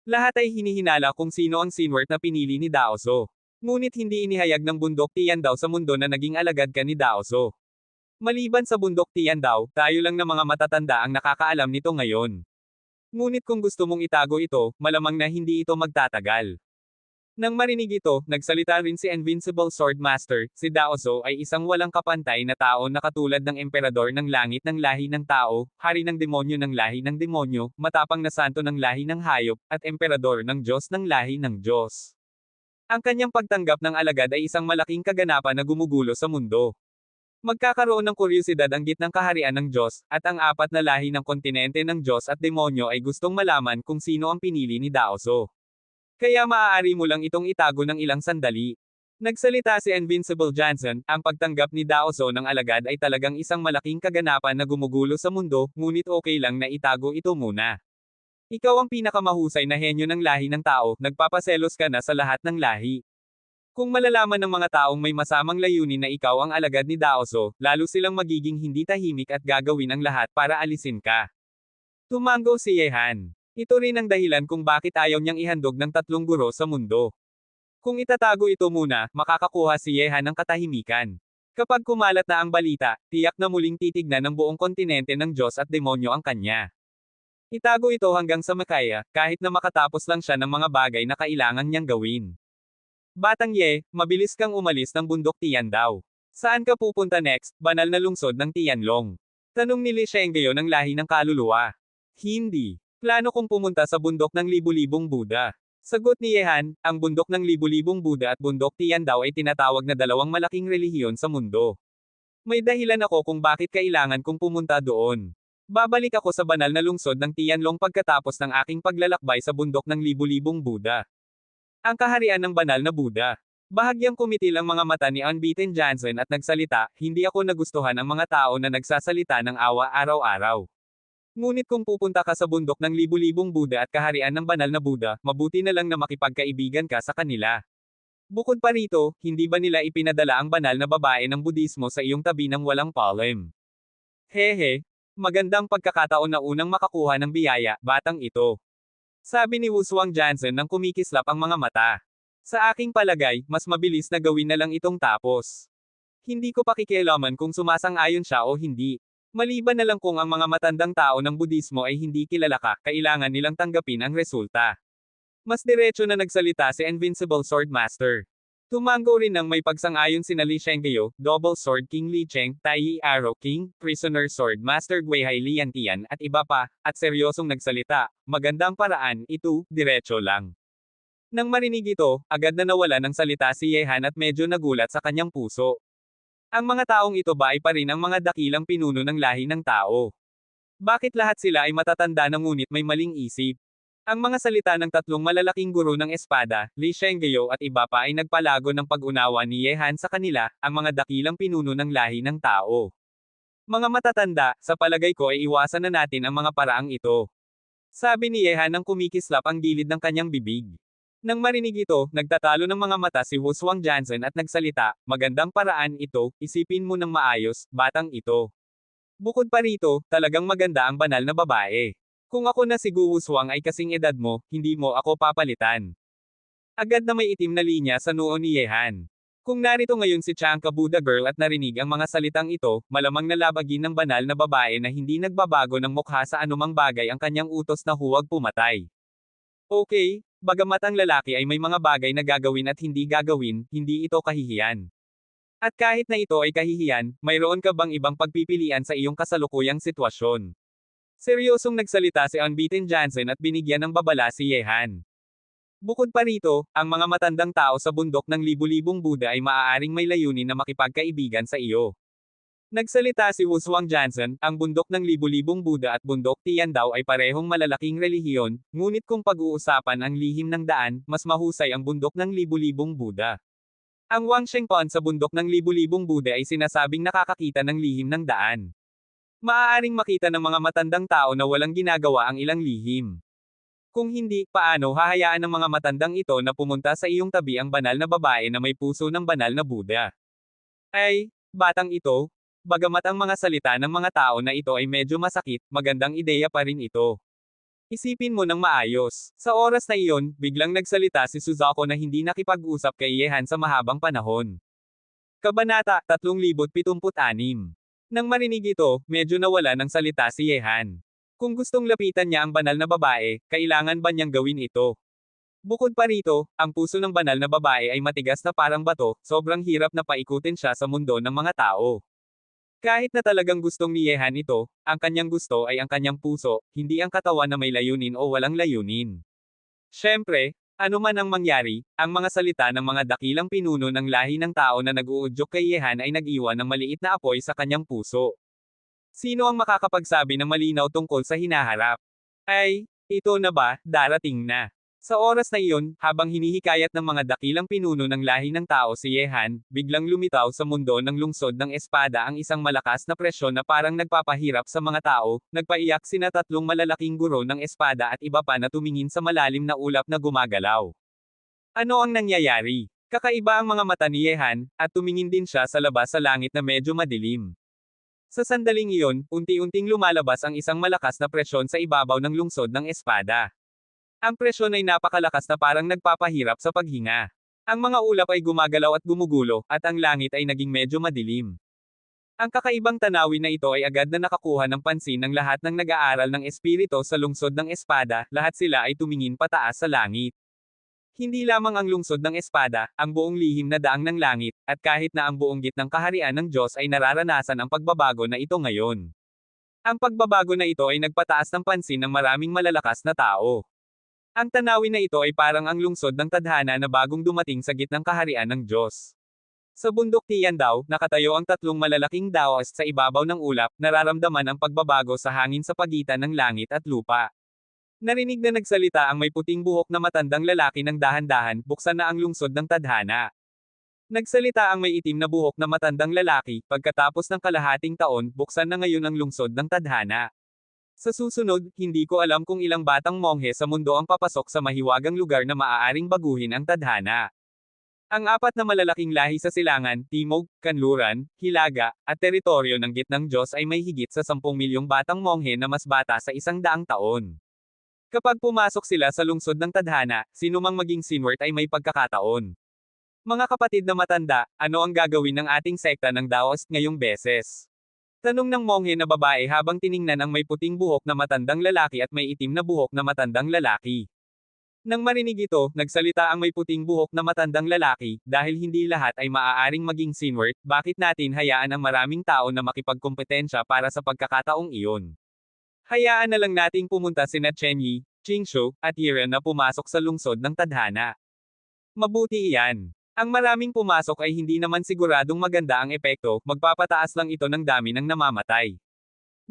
Lahat ay hinihinala kung sino ang Sinwert na pinili ni Daozo. Ngunit hindi inihayag ng bundok Tiandaw sa mundo na naging alagad ka ni Daozo. Maliban sa bundok Tiandaw, tayo lang na mga matatanda ang nakakaalam nito ngayon. Ngunit kung gusto mong itago ito, malamang na hindi ito magtatagal. Nang marinig ito, nagsalita rin si Invincible Swordmaster, si Daozo ay isang walang kapantay na tao na katulad ng emperador ng langit ng lahi ng tao, hari ng demonyo ng lahi ng demonyo, matapang na santo ng lahi ng hayop, at emperador ng Diyos ng lahi ng Diyos. Ang kanyang pagtanggap ng alagad ay isang malaking kaganapan na gumugulo sa mundo. Magkakaroon ng kuryosidad ang gitnang kaharian ng Diyos, at ang apat na lahi ng kontinente ng Diyos at demonyo ay gustong malaman kung sino ang pinili ni Daozo. Kaya maaari mo lang itong itago ng ilang sandali. Nagsalita si Invincible Johnson, ang pagtanggap ni Daozo ng alagad ay talagang isang malaking kaganapan na gumugulo sa mundo, ngunit okay lang na itago ito muna. Ikaw ang pinakamahusay na henyo ng lahi ng tao, nagpapaselos ka na sa lahat ng lahi. Kung malalaman ng mga taong may masamang layunin na ikaw ang alagad ni Daozo, lalo silang magiging hindi tahimik at gagawin ang lahat para alisin ka. Tumango si Yehan. Ito rin ang dahilan kung bakit ayaw niyang ihandog ng 3 guro sa mundo. Kung itatago ito muna, makakakuha si Yehan ng katahimikan. Kapag kumalat na ang balita, tiyak na muling titignan ng buong kontinente ng Diyos at demonyo ang kanya. Itago ito hanggang sa makaya, kahit na makatapos lang siya ng mga bagay na kailangan niyang gawin. Batang Ye, mabilis kang umalis ng bundok Tiandaw. Saan ka pupunta next, banal na lungsod ng Tianlong? Tanong ni Li Shengyo ng lahi ng kaluluwa. Hindi. Plano kong pumunta sa bundok ng libu-libong Buddha. Sagot ni Yehan, ang bundok ng libu-libong Buddha at bundok Tiandaw ay tinatawag na dalawang malaking relihiyon sa mundo. May dahilan ako kung bakit kailangan kong pumunta doon. Babalik ako sa banal na lungsod ng Tianlong pagkatapos ng aking paglalakbay sa bundok ng libu-libong Buddha. Ang kaharian ng banal na Buddha. Bahagyang kumitil ang mga mata ni Unbeaten Johnson at nagsalita, hindi ako nagustuhan ang mga tao na nagsasalita ng awa araw-araw. Ngunit kung pupunta ka sa bundok ng libu-libong Buddha at kaharian ng banal na Buddha, mabuti na lang na makipagkaibigan ka sa kanila. Bukod pa rito, hindi ba nila ipinadala ang banal na babae ng Budismo sa iyong tabi ng walang palem? Hehe, magandang pagkakataon na unang makakuha ng biyaya, batang ito. Sabi ni Wuswang Johnson nang kumikislap ang mga mata. Sa aking palagay, mas mabilis na gawin na lang itong tapos. Hindi ko pakikialaman kung sumasang-ayon siya o hindi. Maliban na lang kung ang mga matandang tao ng Budismo ay hindi kilala ka, kailangan nilang tanggapin ang resulta. Mas diretso na nagsalita si Invincible Swordmaster. Tumango rin ng may pagsang-ayon sina Li Shengyo, Double Sword King Li Cheng, Tai Arrow King, Prisoner Sword Master Guihai Liantian at iba pa, at seryosong nagsalita, magandang paraan, ito, diretso lang. Nang marinig ito, agad na nawala ng salita si Yehan at medyo nagulat sa kanyang puso. Ang mga taong ito ba ay pa rin ang mga dakilang pinuno ng lahi ng tao? Bakit lahat sila ay matatanda na ngunit may maling isip? Ang mga salita ng tatlong malalaking guro ng espada, Li Shengyo at iba pa ay nagpalago ng pag-unawa ni Yehan sa kanila, ang mga dakilang pinuno ng lahi ng tao. Mga matatanda, sa palagay ko ay iwasan na natin ang mga paraang ito. Sabi ni Yehan nang kumikislap ang gilid ng kanyang bibig. Nang marinig ito, nagtatalo ng mga mata si Wuswang Johnson at nagsalita, magandang paraan ito, isipin mo ng maayos, batang ito. Bukod pa rito, talagang maganda ang banal na babae. Kung ako na si Gu Wuswang ay kasing edad mo, hindi mo ako papalitan. Agad na may itim na linya sa noo ni Yehan. Kung narito ngayon si Chanka Buddha Girl at narinig ang mga salitang ito, malamang nalabagin ng banal na babae na hindi nagbabago ng mukha sa anumang bagay ang kanyang utos na huwag pumatay. Okay, bagamat ang lalaki ay may mga bagay na gagawin at hindi gagawin, hindi ito kahihiyan. At kahit na ito ay kahihiyan, mayroon ka bang ibang pagpipilian sa iyong kasalukuyang sitwasyon? Seryosong nagsalita si Unbeaten Johnson at binigyan ng babala si Yehan. Bukod pa rito, ang mga matandang tao sa bundok ng libu-libong Buddha ay maaaring may layunin na makipagkaibigan sa iyo. Nagsalita si Wuswang Johnson, ang bundok ng libu-libong Buddha at bundok Tiandaw ay parehong malalaking relihiyon, ngunit kung pag-uusapan ang lihim ng daan, mas mahusay ang bundok ng libu-libong Buddha. Ang Wangshengpon sa bundok ng libu-libong Buddha ay sinasabing nakakakita ng lihim ng daan. Maaaring makita ng mga matandang tao na walang ginagawa ang ilang lihim. Kung hindi, paano hahayaan ng mga matandang ito na pumunta sa iyong tabi ang banal na babae na may puso ng banal na Buddha? Ay, batang ito, bagamat ang mga salita ng mga tao na ito ay medyo masakit, magandang ideya pa rin ito. Isipin mo ng maayos. Sa oras na iyon, biglang nagsalita si Suzuko na hindi nakipag-usap kay Yehan sa mahabang panahon. Kabanata 3076. Nang marinig ito, medyo nawala ng salita si Yehan. Kung gustong lapitan niya ang banal na babae, kailangan ba niyang gawin ito? Bukod pa rito, ang puso ng banal na babae ay matigas na parang bato, sobrang hirap na paikutin siya sa mundo ng mga tao. Kahit na talagang gustong ni Yehan ito, ang kanyang gusto ay ang kanyang puso, hindi ang katawan na may layunin o walang layunin. Siyempre, ano man ang mangyari, ang mga salita ng mga dakilang pinuno ng lahi ng tao na nag-uudyok kay Yehan ay nag-iwan ng maliit na apoy sa kanyang puso. Sino ang makakapagsabi ng malinaw tungkol sa hinaharap? Ay, ito na ba, darating na. Sa oras na iyon, habang hinihikayat ng mga dakilang pinuno ng lahi ng tao si Yehan, biglang lumitaw sa mundo ng lungsod ng espada ang isang malakas na presyon na parang nagpapahirap sa mga tao, nagpaiyak sina tatlong malalaking guro ng espada at iba pa na tumingin sa malalim na ulap na gumagalaw. Ano ang nangyayari? Kakaiba ang mga mata ni Yehan, at tumingin din siya sa labas sa langit na medyo madilim. Sa sandaling iyon, unti-unting lumalabas ang isang malakas na presyon sa ibabaw ng lungsod ng espada. Ang presyon ay napakalakas na parang nagpapahirap sa paghinga. Ang mga ulap ay gumagalaw at gumugulo, at ang langit ay naging medyo madilim. Ang kakaibang tanawin na ito ay agad na nakakuha ng pansin ng lahat ng nag-aaral ng espirito sa lungsod ng espada, lahat sila ay tumingin pataas sa langit. Hindi lamang ang lungsod ng espada, ang buong lihim na daang ng langit, at kahit na ang buong gitnang kaharian ng Diyos ay nararanasan ang pagbabago na ito ngayon. Ang pagbabago na ito ay nagpataas ng pansin ng maraming malalakas na tao. Ang tanawin na ito ay parang ang lungsod ng tadhana na bagong dumating sa gitnang kaharian ng Diyos. Sa bundok Tiandaw, nakatayo ang tatlong malalaking Daoist sa ibabaw ng ulap, nararamdaman ang pagbabago sa hangin sa pagitan ng langit at lupa. Narinig na nagsalita ang may puting buhok na matandang lalaki ng dahan-dahan, buksan na ang lungsod ng tadhana. Nagsalita ang may itim na buhok na matandang lalaki, pagkatapos ng kalahating taon, buksan na ngayon ang lungsod ng tadhana. Sa susunod, hindi ko alam kung ilang batang monghe sa mundo ang papasok sa mahiwagang lugar na maaaring baguhin ang tadhana. Ang apat na malalaking lahi sa silangan, timog, kanluran, hilaga, at teritoryo ng gitnang Diyos ay may higit sa 10 milyong batang monghe na mas bata sa 100 taon. Kapag pumasok sila sa lungsod ng tadhana, sinumang maging sinwert ay may pagkakataon. Mga kapatid na matanda, ano ang gagawin ng ating sekta ng Daoist ngayong beses? Tanong ng monghe na babae habang tiningnan ang may puting buhok na matandang lalaki at may itim na buhok na matandang lalaki. Nang marinig ito, nagsalita ang may puting buhok na matandang lalaki, dahil hindi lahat ay maaaring maging sinwert, bakit natin hayaan ang maraming tao na makipagkompetensya para sa pagkakataong iyon? Hayaan na lang nating pumunta sina Chenyi, Chingshu, at Yiren na pumasok sa lungsod ng tadhana. Mabuti iyan. Ang maraming pumasok ay hindi naman siguradong maganda ang epekto, magpapataas lang ito ng dami ng namamatay.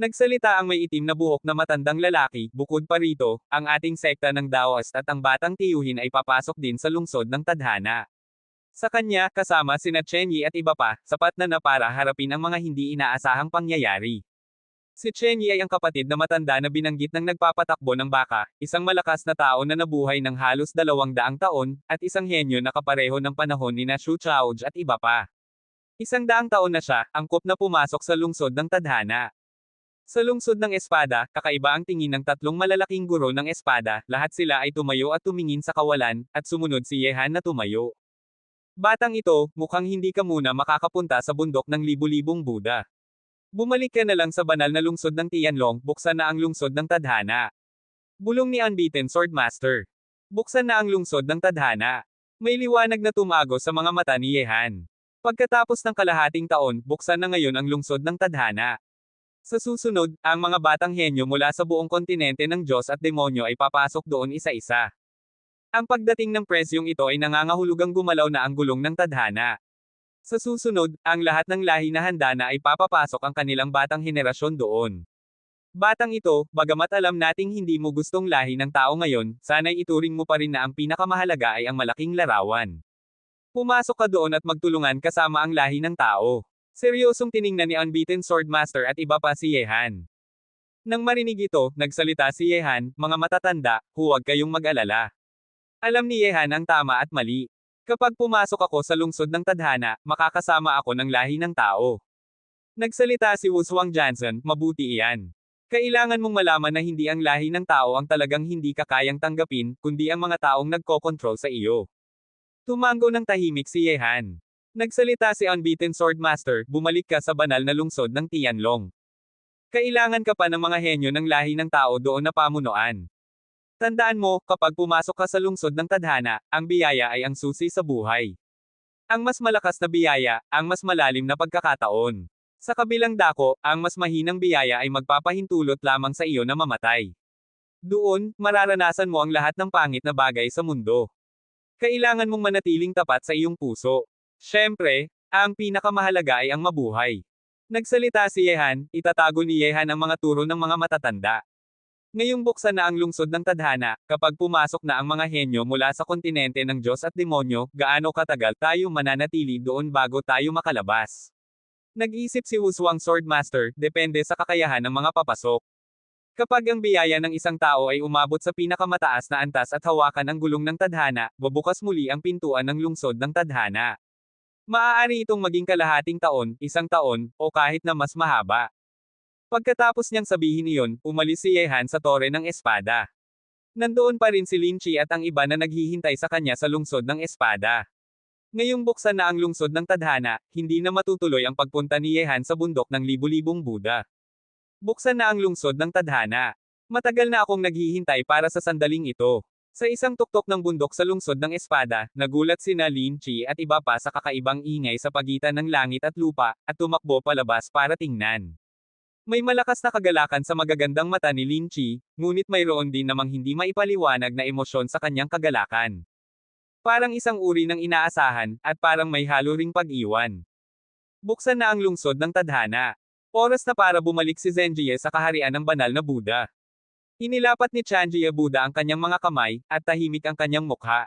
Nagsalita ang may itim na buhok na matandang lalaki, bukod pa rito, ang ating sekta ng Daoist at ang batang tiyuhin ay papasok din sa lungsod ng tadhana. Sa kanya, kasama sina Chenyi at iba pa, sapat na para harapin ang mga hindi inaasahang pangyayari. Si Chenyi ay ang kapatid na matanda na binanggit ng nagpapatakbo ng baka, isang malakas na tao na nabuhay ng halos 200 taon, at isang henyo na kapareho ng panahon ni Shu Chaoj at iba pa. 100 taon na siya, angkop na pumasok sa lungsod ng tadhana. Sa lungsod ng espada, kakaiba ang tingin ng tatlong malalaking guro ng espada, lahat sila ay tumayo at tumingin sa kawalan, at sumunod si Yehan na tumayo. Batang ito, mukhang hindi ka muna makakapunta sa bundok ng libu-libong Buddha. Bumalik ka na lang sa banal na lungsod ng Tianlong, buksan na ang lungsod ng tadhana. Bulong ni Unbeaten Swordmaster. Buksan na ang lungsod ng tadhana. May liwanag na tumago sa mga mata ni Yehan. Pagkatapos ng kalahating taon, buksan na ngayon ang lungsod ng tadhana. Sa susunod, ang mga batang henyo mula sa buong kontinente ng Diyos at demonyo ay papasok doon isa-isa. Ang pagdating ng presyong ito ay nangangahulugang gumalaw na ang gulong ng tadhana. Sa susunod, ang lahat ng lahi na handa na ay papapasok ang kanilang batang henerasyon doon. Batang ito, bagamat alam nating hindi mo gustong lahi ng tao ngayon, sana'y ituring mo pa rin na ang pinakamahalaga ay ang malaking larawan. Pumasok ka doon at magtulungan kasama ang lahi ng tao. Seryosong tiningnan ni Unbeaten Swordmaster at iba pa si Yehan. Nang marinig ito, nagsalita si Yehan, mga matatanda, huwag kayong mag-alala. Alam ni Yehan ang tama at mali. Kapag pumasok ako sa lungsod ng tadhana, makakasama ako ng lahi ng tao. Nagsalita si Wushuang Johnson, mabuti iyan. Kailangan mong malaman na hindi ang lahi ng tao ang talagang hindi ka kayang tanggapin, kundi ang mga taong nagkokontrol sa iyo. Tumango ng tahimik si Yehan. Nagsalita si Unbeaten Swordmaster, bumalik ka sa banal na lungsod ng Tianlong. Kailangan ka pa ng mga henyo ng lahi ng tao doon na pamunuan. Tandaan mo, kapag pumasok ka sa lungsod ng tadhana, ang biyaya ay ang susi sa buhay. Ang mas malakas na biyaya, ang mas malalim na pagkakataon. Sa kabilang dako, ang mas mahinang biyaya ay magpapahintulot lamang sa iyo na mamatay. Doon, mararanasan mo ang lahat ng pangit na bagay sa mundo. Kailangan mong manatiling tapat sa iyong puso. Siyempre, ang pinakamahalaga ay ang mabuhay. Nagsalita si Yehan, itatago ni Yehan ang mga turo ng mga matatanda. Ngayong buksan na ang lungsod ng tadhana, kapag pumasok na ang mga henyo mula sa kontinente ng Diyos at demonyo, gaano katagal tayo mananatili doon bago tayo makalabas? Nag-isip si Wushuang Swordmaster, depende sa kakayahan ng mga papasok. Kapag ang biyaya ng isang tao ay umabot sa pinakamataas na antas at hawakan ang gulong ng tadhana, bubukas muli ang pintuan ng lungsod ng tadhana. Maaari itong maging kalahating taon, 1 taon, o kahit na mas mahaba. Pagkatapos niyang sabihin iyon, umalis si Yehan sa tore ng espada. Nandoon pa rin si Lin Chi at ang iba na naghihintay sa kanya sa lungsod ng espada. Ngayong buksan na ang lungsod ng tadhana, hindi na matutuloy ang pagpunta ni Yehan sa bundok ng libu-libong Buddha. Buksan na ang lungsod ng tadhana. Matagal na akong naghihintay para sa sandaling ito. Sa isang tuktok ng bundok sa lungsod ng espada, nagulat sina Lin Chi at iba pa sa kakaibang ingay sa pagitan ng langit at lupa, at tumakbo palabas para tingnan. May malakas na kagalakan sa magagandang mata ni Lin Chi, ngunit mayroon din namang hindi maipaliwanag na emosyon sa kanyang kagalakan. Parang isang uri ng inaasahan, at parang may halo ring pag-iwan. Buksan na ang lungsod ng tadhana. Oras na para bumalik si Zenjie sa kaharian ng banal na Buddha. Inilapat ni Chanjie Buddha ang kanyang mga kamay, at tahimik ang kanyang mukha.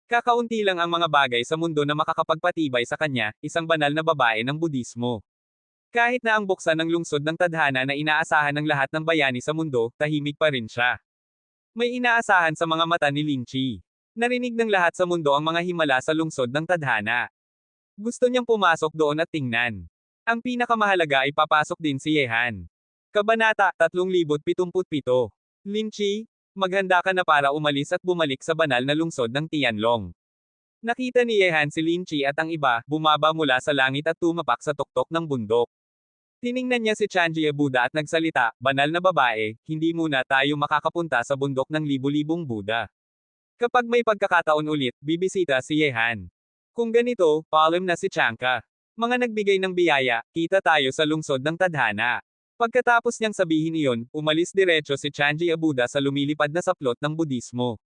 Kakaunti lang ang mga bagay sa mundo na makakapagpatibay sa kanya, isang banal na babae ng Budismo. Kahit na ang buksan ng lungsod ng tadhana na inaasahan ng lahat ng bayani sa mundo, tahimik pa rin siya. May inaasahan sa mga mata ni Linchi. Narinig ng lahat sa mundo ang mga himala sa lungsod ng tadhana. Gusto niyang pumasok doon at tingnan. Ang pinakamahalaga ay papasok din si Yehan. Kabanata 3077. Linchi, maghanda ka na para umalis at bumalik sa banal na lungsod ng Tianlong. Nakita ni Yehan si Linchi at ang iba, bumaba mula sa langit at tumapak sa tuktok ng bundok. Tiningnan niya si Chanji Buddha at nagsalita, banal na babae, hindi muna tayo makakapunta sa bundok ng libu-libong Buddha. Kapag may pagkakataon ulit, bibisita si Yehan. Kung ganito, paalam na si Chanka. Mga nagbigay ng biyaya, kita tayo sa lungsod ng tadhana. Pagkatapos niyang sabihin iyon, umalis diretso si Chanji Buddha sa lumilipad na saplot ng Budismo.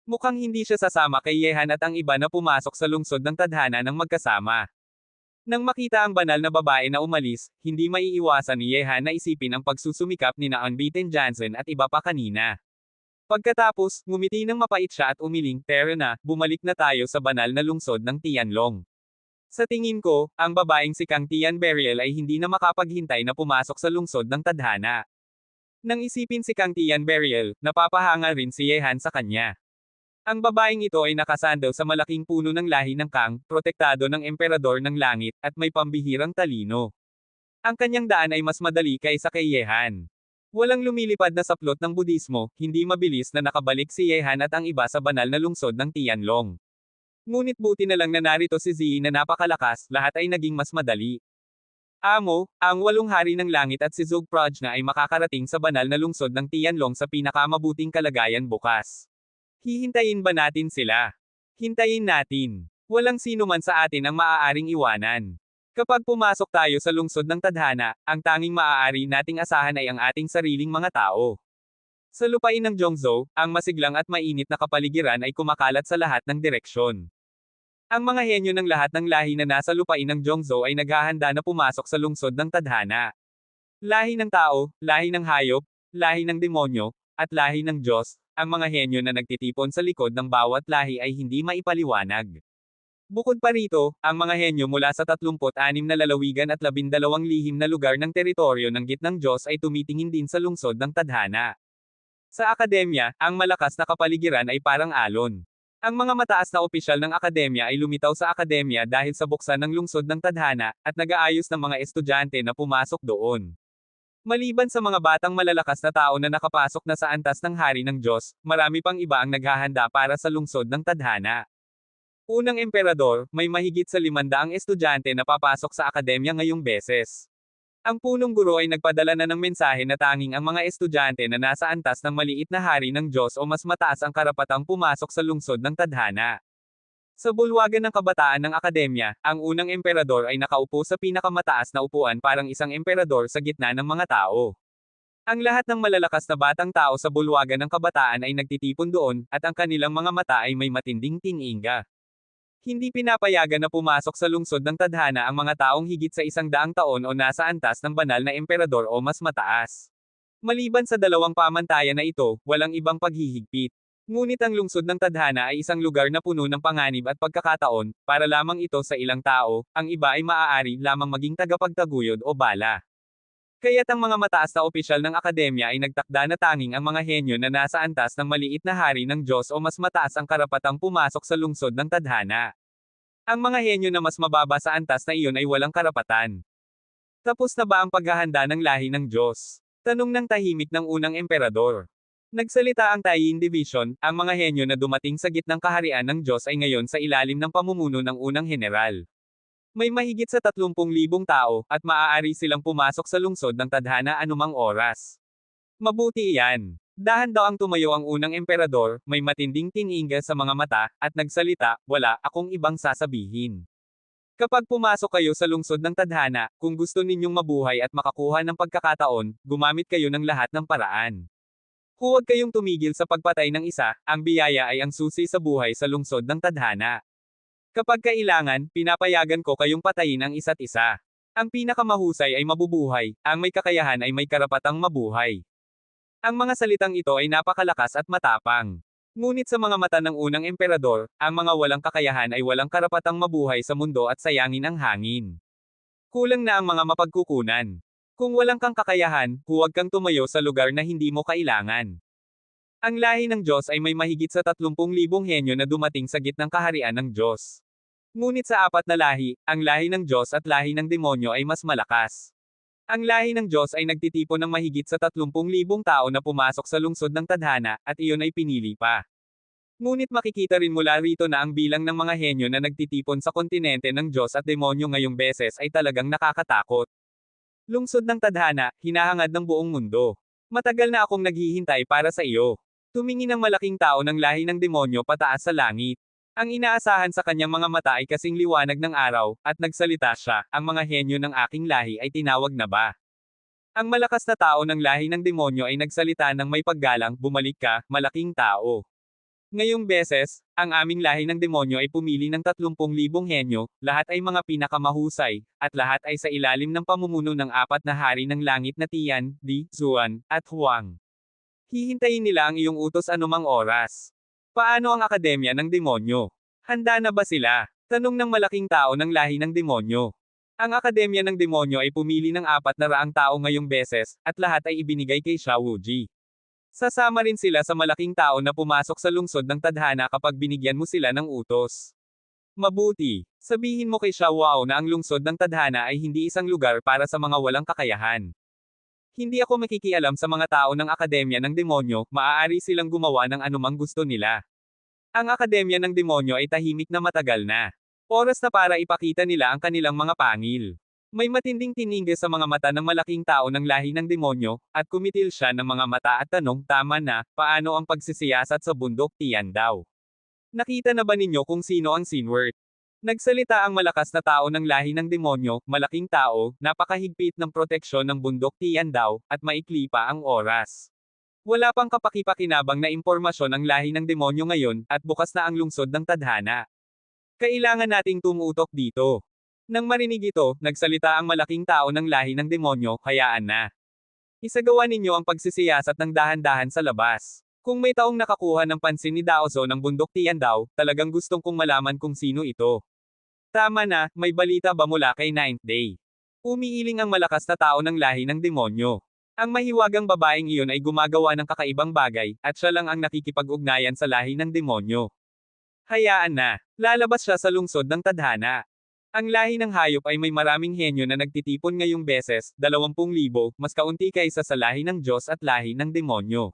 Mukhang hindi siya sasama kay Yehan at ang iba na pumasok sa lungsod ng tadhana ng magkasama. Nang makita ang banal na babae na umalis, hindi maiiwasan ni Yehan na isipin ang pagsusumikap ni na Unbeaten Johnson at iba pa kanina. Pagkatapos, ngumiti ng mapait siya at umiling, pero na, bumalik na tayo sa banal na lungsod ng Tianlong. Sa tingin ko, ang babaeng si Kang Tian Burial ay hindi na makapaghintay na pumasok sa lungsod ng tadhana. Nang isipin si Kang Tian Burial, napapahanga rin si Yehan sa kanya. Ang babaeng ito ay nakasandal sa malaking puno ng lahi ng Kang, protektado ng emperador ng langit, at may pambihirang talino. Ang kanyang daan ay mas madali kaysa kay Yehan. Walang lumilipad na saplot ng Budismo, hindi mabilis na nakabalik si Yehan at ang iba sa banal na lungsod ng Tianlong. Ngunit buti na lang na narito si Zi na napakalakas, lahat ay naging mas madali. Amo, ang 8 hari ng langit at si Zog Prajna ay makakarating sa banal na lungsod ng Tianlong sa pinakamabuting kalagayan bukas. Hihintayin ba natin sila? Hintayin natin. Walang sino man sa atin ang maaaring iwanan. Kapag pumasok tayo sa lungsod ng tadhana, ang tanging maaari nating asahan ay ang ating sariling mga tao. Sa lupain ng Zhongzhou, ang masiglang at mainit na kapaligiran ay kumakalat sa lahat ng direksyon. Ang mga henyo ng lahat ng lahi na nasa lupain ng Zhongzhou ay naghahanda na pumasok sa lungsod ng tadhana. Lahi ng tao, lahi ng hayop, lahi ng demonyo, at lahi ng Diyos, ang mga henyo na nagtitipon sa likod ng bawat lahi ay hindi maipaliwanag. Bukod pa rito, ang mga henyo mula sa 36 na lalawigan at 12 lihim na lugar ng teritoryo ng Gitnang Diyos ay tumitingin din sa lungsod ng tadhana. Sa akademya, ang malakas na kapaligiran ay parang alon. Ang mga mataas na opisyal ng akademya ay lumitaw sa akademya dahil sa buksan ng lungsod ng tadhana, at nag-aayos ng mga estudyante na pumasok doon. Maliban sa mga batang malalakas na tao na nakapasok na sa antas ng hari ng Diyos, marami pang iba ang naghahanda para sa lungsod ng tadhana. Unang emperador, may mahigit sa 500 estudyante na papasok sa akademya ngayong beses. Ang punong guro ay nagpadala na ng mensahe na tanging ang mga estudyante na nasa antas ng maliit na hari ng Diyos o mas mataas ang karapatang pumasok sa lungsod ng tadhana. Sa bulwagan ng kabataan ng akademya, ang unang emperador ay nakaupo sa pinakamataas na upuan parang isang emperador sa gitna ng mga tao. Ang lahat ng malalakas na batang tao sa bulwagan ng kabataan ay nagtitipon doon, at ang kanilang mga mata ay may matinding tininga. Hindi pinapayagan na pumasok sa lungsod ng tadhana ang mga taong higit sa 100 taon o nasa antas ng banal na emperador o mas mataas. Maliban sa dalawang pamantayan na ito, walang ibang paghihigpit. Ngunit ang lungsod ng tadhana ay isang lugar na puno ng panganib at pagkakataon, para lamang ito sa ilang tao, ang iba ay maaari lamang maging tagapagtaguyod o bala. Kaya't ang mga mataas na opisyal ng akademya ay nagtakda na tanging ang mga henyo na nasa antas ng maliit na hari ng Diyos o mas mataas ang karapatang pumasok sa lungsod ng tadhana. Ang mga henyo na mas mababa sa antas na iyon ay walang karapatan. Tapos na ba ang paghahanda ng lahi ng Diyos? Tanong ng tahimik ng unang emperador. Nagsalita ang Taiyin Division, ang mga henyo na dumating sa gitnang kaharian ng Diyos ay ngayon sa ilalim ng pamumuno ng unang general. May mahigit sa 30,000 tao, at maaari silang pumasok sa lungsod ng tadhana anumang oras. Mabuti iyan. Dahan daw ang tumayo ang unang emperador, may matinding tininga sa mga mata, at nagsalita, wala akong ibang sasabihin. Kapag pumasok kayo sa lungsod ng tadhana, kung gusto ninyong mabuhay at makakuha ng pagkakataon, gumamit kayo ng lahat ng paraan. Huwag kayong tumigil sa pagpatay ng isa, ang biyaya ay ang susi sa buhay sa lungsod ng tadhana. Kapag kailangan, pinapayagan ko kayong patayin ang isa't isa. Ang pinakamahusay ay mabubuhay, ang may kakayahan ay may karapatang mabuhay. Ang mga salitang ito ay napakalakas at matapang. Ngunit sa mga mata ng unang emperador, ang mga walang kakayahan ay walang karapatang mabuhay sa mundo at sayangin ang hangin. Kulang na ang mga mapagkukunan. Kung walang kang kakayahan, huwag kang tumayo sa lugar na hindi mo kailangan. Ang lahi ng Diyos ay may mahigit sa 30,000 henyo na dumating sa gitnang kaharian ng Diyos. Ngunit sa apat na lahi, ang lahi ng Diyos at lahi ng demonyo ay mas malakas. Ang lahi ng Diyos ay nagtitipon ng mahigit sa 30,000 tao na pumasok sa lungsod ng tadhana, at iyon ay pinili pa. Ngunit makikita rin mula rito na ang bilang ng mga henyo na nagtitipon sa kontinente ng Diyos at demonyo ngayong beses ay talagang nakakatakot. Lungsod ng tadhana, hinahangad ng buong mundo. Matagal na akong naghihintay para sa iyo. Tumingin ang malaking tao ng lahi ng demonyo pataas sa langit. Ang inaasahan sa kanyang mga mata ay kasing liwanag ng araw, at nagsalita siya, ang mga henyo ng aking lahi ay tinawag na ba? Ang malakas na tao ng lahi ng demonyo ay nagsalita ng may paggalang, bumalik ka, malaking tao. Ngayong beses, ang aming lahi ng demonyo ay pumili ng 30,000 henyo, lahat ay mga pinakamahusay, at lahat ay sa ilalim ng pamumuno ng apat na hari ng langit na Tian, Di, Zuan, at Huang. Hihintayin nila ang iyong utos anumang oras. Paano ang akademya ng demonyo? Handa na ba sila? Tanong ng malaking tao ng lahi ng demonyo. Ang akademya ng demonyo ay pumili ng 400 tao ngayong beses, at lahat ay ibinigay kay Xiao Wuji. Sasama rin sila sa malaking tao na pumasok sa lungsod ng tadhana kapag binigyan mo sila ng utos. Mabuti. Sabihin mo kay Xiao Wao na ang lungsod ng tadhana ay hindi isang lugar para sa mga walang kakayahan. Hindi ako makikialam sa mga tao ng akademya ng demonyo, maaari silang gumawa ng anumang gusto nila. Ang akademya ng demonyo ay tahimik na matagal na. Oras na para ipakita nila ang kanilang mga pangil. May matinding tiningge sa mga mata ng malaking tao ng lahi ng demonyo, at kumitil siya ng mga mata at tanong, tama na, paano ang pagsisiyasat sa bundok Tian daw? Nakita na ba ninyo kung sino ang Sinwert? Nagsalita ang malakas na tao ng lahi ng demonyo, malaking tao, napakahigpit ng proteksyon ng bundok Tian daw, at maikli pa ang oras. Wala pang kapakipakinabang na impormasyon ang lahi ng demonyo ngayon, at bukas na ang lungsod ng tadhana. Kailangan nating tumutok dito. Nang marinig ito, nagsalita ang malaking tao ng lahi ng demonyo, hayaan na. Isagawa ninyo ang pagsisiyasat ng dahan-dahan sa labas. Kung may taong nakakuha ng pansin ni Daozo ng bundok Tian daw, talagang gustong kong malaman kung sino ito. Tama na, may balita ba mula kay Ninth Day? Umiiling ang malakas na tao ng lahi ng demonyo. Ang mahiwagang babaeng iyon ay gumagawa ng kakaibang bagay, at siya lang ang nakikipag-ugnayan sa lahi ng demonyo. Hayaan na, lalabas siya sa lungsod ng tadhana. Ang lahi ng hayop ay may maraming henyo na nagtitipon ngayong beses, 20,000, mas kaunti kaysa sa lahi ng Diyos at lahi ng demonyo.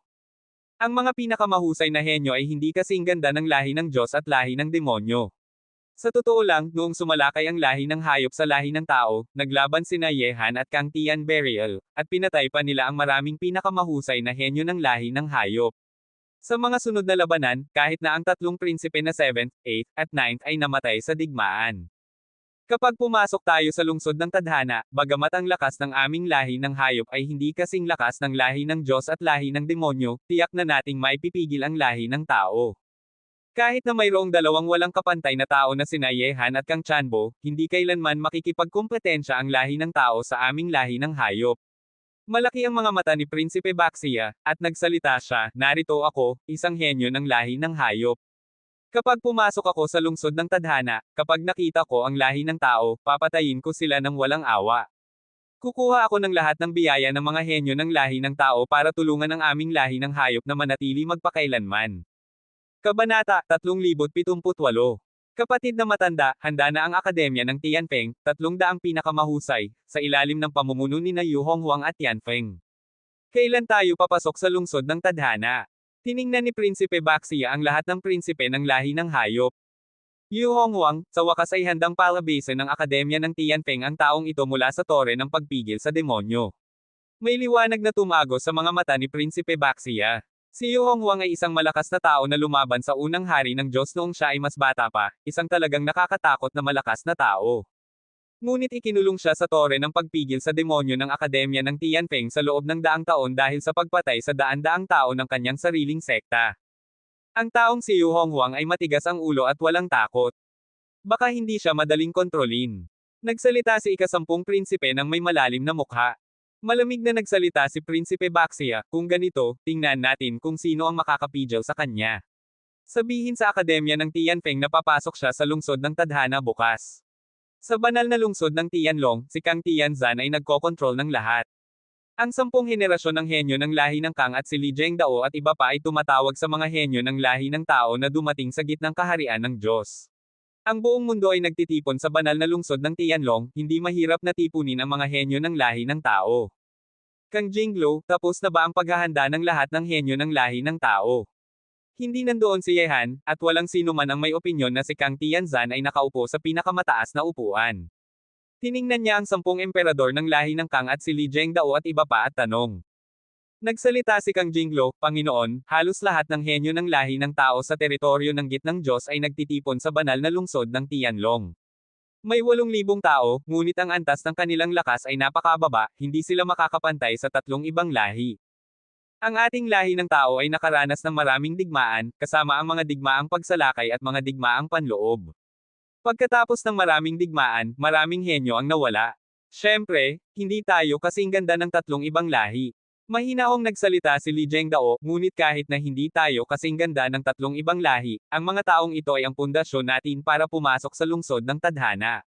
Ang mga pinakamahusay na henyo ay hindi kasing ganda ng lahi ng Diyos at lahi ng demonyo. Sa totoo lang, noong sumalakay ang lahi ng hayop sa lahi ng tao, naglaban sina Yehan at Kang Tian Burial, at pinatay pa nila ang maraming pinakamahusay na henyo ng lahi ng hayop. Sa mga sunod na labanan, kahit na ang tatlong prinsipe na 7th, 8th, at 9th ay namatay sa digmaan. Kapag pumasok tayo sa lungsod ng tadhana, bagamat ang lakas ng aming lahi ng hayop ay hindi kasing lakas ng lahi ng Diyos at lahi ng demonyo, tiyak na nating maipipigil ang lahi ng tao. Kahit na mayroong dalawang walang kapantay na tao na sina Yehan at Kang Chanbo, hindi kailanman makikipagkumpetensya ang lahi ng tao sa aming lahi ng hayop. Malaki ang mga mata ni Prinsipe Baxia, at nagsalita siya, narito ako, isang henyo ng lahi ng hayop. Kapag pumasok ako sa lungsod ng tadhana, kapag nakita ko ang lahi ng tao, papatayin ko sila ng walang awa. Kukuha ako ng lahat ng biyaya ng mga henyo ng lahi ng tao para tulungan ang aming lahi ng hayop na manatili magpakailanman. Kabanata 3078. Kapatid na matanda, handa na ang akademya ng Tianfeng, 300 pinakamahusay, sa ilalim ng pamumuno ni na Yu Honghuang at Tianfeng. Kailan tayo papasok sa lungsod ng tadhana? Tiningnan ni Prinsipe Baxia ang lahat ng prinsipe ng lahi ng hayop. Yu Honghuang, sa wakas ay handang palabasin ng akademya ng Tianfeng ang taong ito mula sa tore ng pagpigil sa demonyo. May liwanag na tumago sa mga mata ni Prinsipe Baxia. Si Yu Honghuang ay isang malakas na tao na lumaban sa unang hari ng Diyos noong siya ay mas bata pa, isang talagang nakakatakot na malakas na tao. Ngunit ikinulong siya sa tore ng pagpigil sa demonyo ng akademya ng Tianfeng sa loob ng 100 taon dahil sa pagpatay sa daan-daang tao ng kanyang sariling sekta. Ang taong si Yu Honghuang ay matigas ang ulo at walang takot. Baka hindi siya madaling kontrolin. Nagsalita si ika-10 prinsipe ng may malalim na mukha. Malamig na nagsalita si Prinsipe Baxia, kung ganito, tingnan natin kung sino ang makakapigil sa kanya. Sabihin sa akademya ng Tianfeng na papasok siya sa lungsod ng tadhana bukas. Sa banal na lungsod ng Tianlong, si Kang Tianzan ay nagkokontrol ng lahat. Ang 10 henerasyon ng henyo ng lahi ng Kang at si Li Zhengdao at iba pa ay tumatawag sa mga henyo ng lahi ng tao na dumating sa gitnang kaharian ng Diyos. Ang buong mundo ay nagtitipon sa banal na lungsod ng Tianlong, hindi mahirap na tipunin ang mga henyo ng lahi ng tao. Kang Jinglo, tapos na ba ang paghahanda ng lahat ng henyo ng lahi ng tao? Hindi nandoon si Yehan, at walang sino man ang may opinyon na si Kang Tianzan ay nakaupo sa pinakamataas na upuan. Tiningnan niya ang 10 emperador ng lahi ng Kang at si Li Zhengdao at iba pa at tanong. Nagsalita si Kang Jinglo, Panginoon, halos lahat ng henyo ng lahi ng tao sa teritoryo ng gitnang Diyos ay nagtitipon sa banal na lungsod ng Tianlong. May 8,000 tao, ngunit ang antas ng kanilang lakas ay napakababa, hindi sila makakapantay sa 3 ibang lahi. Ang ating lahi ng tao ay nakaranas ng maraming digmaan, kasama ang mga digmaang pagsalakay at mga digmaang panloob. Pagkatapos ng maraming digmaan, maraming henyo ang nawala. Siyempre, hindi tayo kasing ganda ng 3 ibang lahi. Mahinahong nagsalita si Li Zhengdao, ngunit kahit na hindi tayo kasing ganda ng 3 ibang lahi, ang mga taong ito ay ang pundasyon natin para pumasok sa lungsod ng tadhana.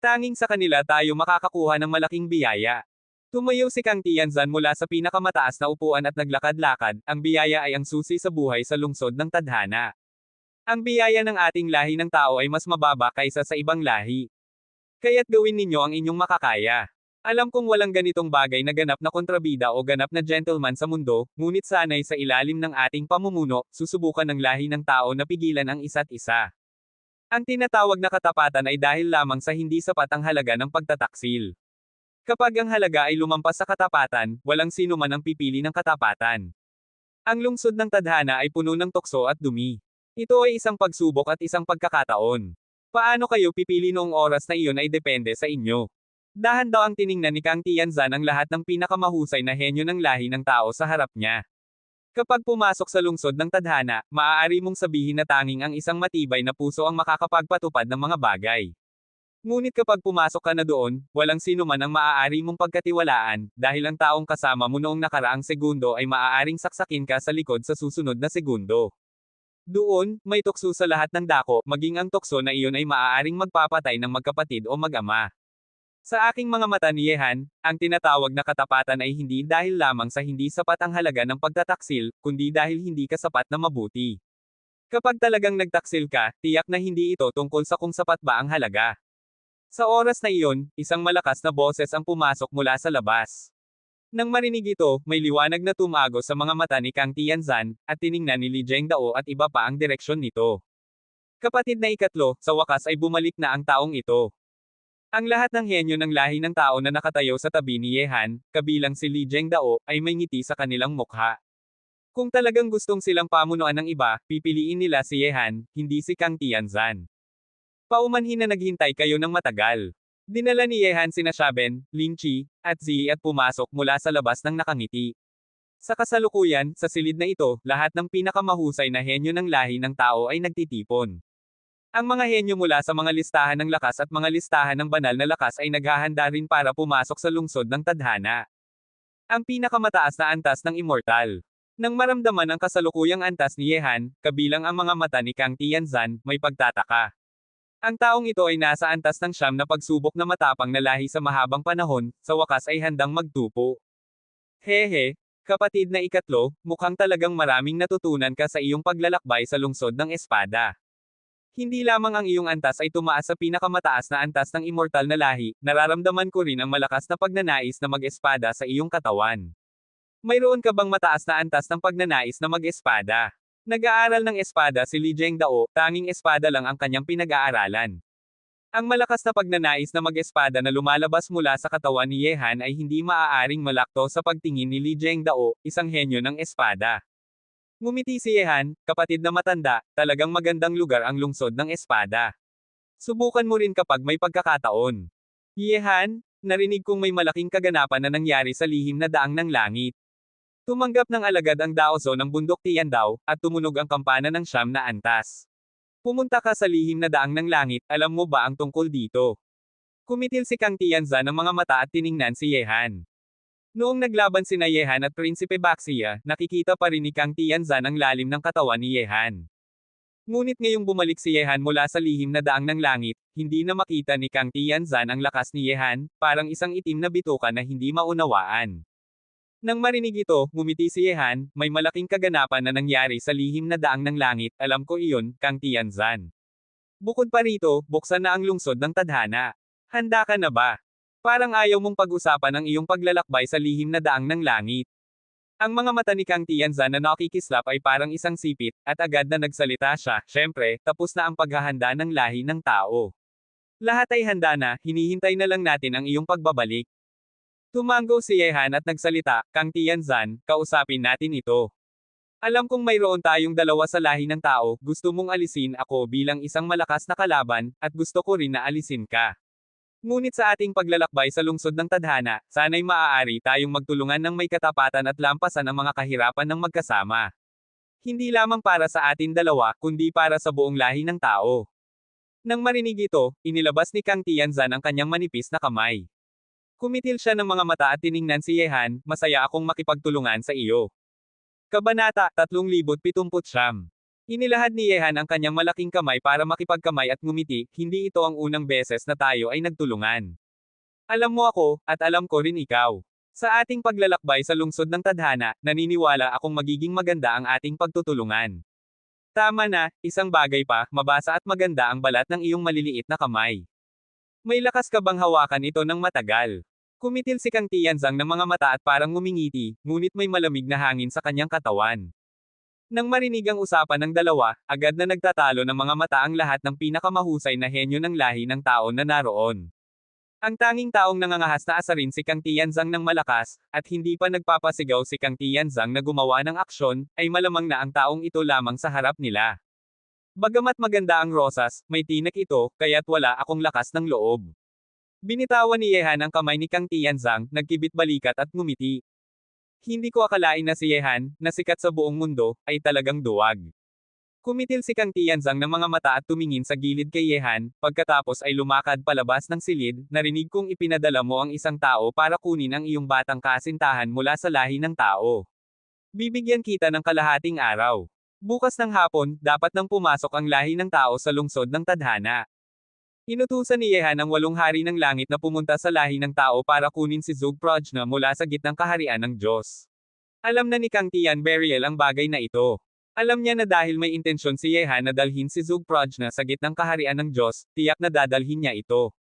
Tanging sa kanila tayo makakakuha ng malaking biyaya. Tumayo si Kang Tianzan mula sa pinakamataas na upuan at naglakad-lakad, ang biyaya ay ang susi sa buhay sa lungsod ng tadhana. Ang biyaya ng ating lahi ng tao ay mas mababa kaysa sa ibang lahi. Kaya't gawin ninyo ang inyong makakaya. Alam kong walang ganitong bagay na ganap na kontrabida o ganap na gentleman sa mundo, ngunit sanay sa ilalim ng ating pamumuno, susubukan ng lahi ng tao na pigilan ang isa't isa. Ang tinatawag na katapatan ay dahil lamang sa hindi sapat ang halaga ng pagtataksil. Kapag ang halaga ay lumampas sa katapatan, walang sino man ang pipili ng katapatan. Ang lungsod ng tadhana ay puno ng tukso at dumi. Ito ay isang pagsubok at isang pagkakataon. Paano kayo pipili noong oras na iyon ay depende sa inyo. Dahan daw ang tiningnan ni Kang Tianzan ang lahat ng pinakamahusay na henyo ng lahi ng tao sa harap niya. Kapag pumasok sa lungsod ng tadhana, maaari mong sabihin na tanging ang isang matibay na puso ang makakapagpatupad ng mga bagay. Ngunit kapag pumasok ka na doon, walang sino man ang maaari mong pagkatiwalaan, dahil ang taong kasama mo noong nakaraang segundo ay maaaring saksakin ka sa likod sa susunod na segundo. Doon, may tukso sa lahat ng dako, maging ang tukso na iyon ay maaaring magpapatay ng magkapatid o mag-ama. Sa aking mga mata ni Yehan, ang tinatawag na katapatan ay hindi dahil lamang sa hindi sapat ang halaga ng pagtataksil, kundi dahil hindi ka sapat na mabuti. Kapag talagang nagtaksil ka, tiyak na hindi ito tungkol sa kung sapat ba ang halaga. Sa oras na iyon, isang malakas na boses ang pumasok mula sa labas. Nang marinig ito, may liwanag na tumago sa mga mata ni Kang Tianzan, at tiningnan ni Li Zhengdao at iba pa ang direksyon nito. Kapatid na ikatlo, sa wakas ay bumalik na ang taong ito. Ang lahat ng henyo ng lahi ng tao na nakatayo sa tabi ni Yehan, kabilang si Li Zhengdao, ay may ngiti sa kanilang mukha. Kung talagang gustong silang pamunuan ng iba, pipiliin nila si Yehan, hindi si Kang Tianzan. Paumanhin na naghintay kayo ng matagal. Dinala ni Yehan sina Shaben, Ling Chi, at Zi at pumasok mula sa labas ng nakangiti. Sa kasalukuyan, sa silid na ito, lahat ng pinakamahusay na henyo ng lahi ng tao ay nagtitipon. Ang mga henyo mula sa mga listahan ng lakas at mga listahan ng banal na lakas ay naghahanda rin para pumasok sa lungsod ng tadhana. Ang pinakamataas na antas ng immortal. Nang maramdaman ang kasalukuyang antas ni Yehan, kabilang ang mga mata ni Kang Tianzan, may pagtataka. Ang taong ito ay nasa antas ng siyam na pagsubok na matapang na lahi sa mahabang panahon, sa wakas ay handang magtupo. Hehe, kapatid na ikatlo, mukhang talagang maraming natutunan ka sa iyong paglalakbay sa lungsod ng espada. Hindi lamang ang iyong antas ay tumaas sa pinakamataas na antas ng immortal na lahi, nararamdaman ko rin ang malakas na pagnanais na mag-espada sa iyong katawan. Mayroon ka bang mataas na antas ng pagnanais na mag-espada? Nag-aaral ng espada si Li Zhengdao, tanging espada lang ang kanyang pinag-aaralan. Ang malakas na pagnanais na mag-espada na lumalabas mula sa katawan ni Yehan ay hindi maaaring malakto sa pagtingin ni Li Zhengdao, isang henyo ng espada. Ngumiti si Yehan, kapatid na matanda, talagang magandang lugar ang lungsod ng espada. Subukan mo rin kapag may pagkakataon. Yehan, narinig kong may malaking kaganapan na nangyari sa lihim na daang ng langit. Tumanggap ng alagad ang daoso ng bundok Tiandao, at tumunog ang kampana ng siyam na antas. Pumunta ka sa lihim na daang ng langit, alam mo ba ang tungkol dito? Kumitil si Kang Tianzan ng mga mata at tiningnan si Yehan. Noong naglaban sina Yehan at Prinsipe Baxia, nakikita pa rin ni Kang Tianzan ang lalim ng katawan ni Yehan. Ngunit ngayong bumalik si Yehan mula sa lihim na daang ng langit, hindi na makita ni Kang Tianzan ang lakas ni Yehan, parang isang itim na bituka na hindi maunawaan. Nang marinig ito, ngumiti si Yehan, may malaking kaganapan na nangyari sa lihim na daang ng langit, alam ko iyon, Kang Tianzan. Bukod pa rito, buksan na ang lungsod ng tadhana. Handa ka na ba? Parang ayaw mong pag-usapan ang iyong paglalakbay sa lihim na daang ng langit. Ang mga mata ni Kang Tianzan na nakikislap ay parang isang sipit, at agad na nagsalita siya, syempre, tapos na ang paghahanda ng lahi ng tao. Lahat ay handa na, hinihintay na lang natin ang iyong pagbabalik. Tumango si Yehan at nagsalita, Kang Tianzan, kausapin natin ito. Alam kong mayroon tayong dalawa sa lahi ng tao, gusto mong alisin ako bilang isang malakas na kalaban, at gusto ko rin na alisin ka. Ngunit sa ating paglalakbay sa lungsod ng tadhana, sana'y maaari tayong magtulungan ng may katapatan at lampasan ang mga kahirapan ng magkasama. Hindi lamang para sa atin dalawa, kundi para sa buong lahi ng tao. Nang marinig ito, inilabas ni Kang Tianzan ang kanyang manipis na kamay. Kumitil siya ng mga mata at tiningnan si Yehan, masaya akong makipagtulungan sa iyo. Kabanata 3079. Inilahad ni Yehan ang kanyang malaking kamay para makipagkamay at ngumiti, hindi ito ang unang beses na tayo ay nagtulungan. Alam mo ako, at alam ko rin ikaw. Sa ating paglalakbay sa lungsod ng tadhana, naniniwala akong magiging maganda ang ating pagtutulungan. Tama na, isang bagay pa, mabasa at maganda ang balat ng iyong maliliit na kamay. May lakas ka bang hawakan ito ng matagal? Kumitil si Kang Tianzang ng mga mata at parang ngumingiti, ngunit may malamig na hangin sa kanyang katawan. Nang marinig ang usapan ng dalawa, agad na nagtatalo ng mga mata ang lahat ng pinakamahusay na henyo ng lahi ng tao na naroon. Ang tanging taong nangangahas na asarin si Kang Tianzang ng malakas, at hindi pa nagpapasigaw si Kang Tianzang na gumawa ng aksyon, ay malamang na ang taong ito lamang sa harap nila. Bagamat maganda ang rosas, may tinik ito, kaya't wala akong lakas ng loob. Binitawan ni Yehan ang kamay ni Kang Tianzang, nagkibit balikat at ngumiti. Hindi ko akalain na si Yehan, na sikat sa buong mundo, ay talagang duwag. Kumitil si Kang Tianzang ng mga mata at tumingin sa gilid kay Yehan, pagkatapos ay lumakad palabas ng silid, narinig kong ipinadala mo ang isang tao para kunin ang iyong batang kasintahan mula sa lahi ng tao. Bibigyan kita ng kalahating araw. Bukas ng hapon, dapat nang pumasok ang lahi ng tao sa lungsod ng tadhana. Inutusan ni Yehan ang 8 hari ng langit na pumunta sa lahi ng tao para kunin si Zugprojna mula sa gitnang kaharian ng Diyos. Alam na ni Kang Tian Beriel ang bagay na ito. Alam niya na dahil may intensyon si Yehan na dalhin si Zugprojna sa gitnang kaharian ng Diyos, tiyak na dadalhin niya ito.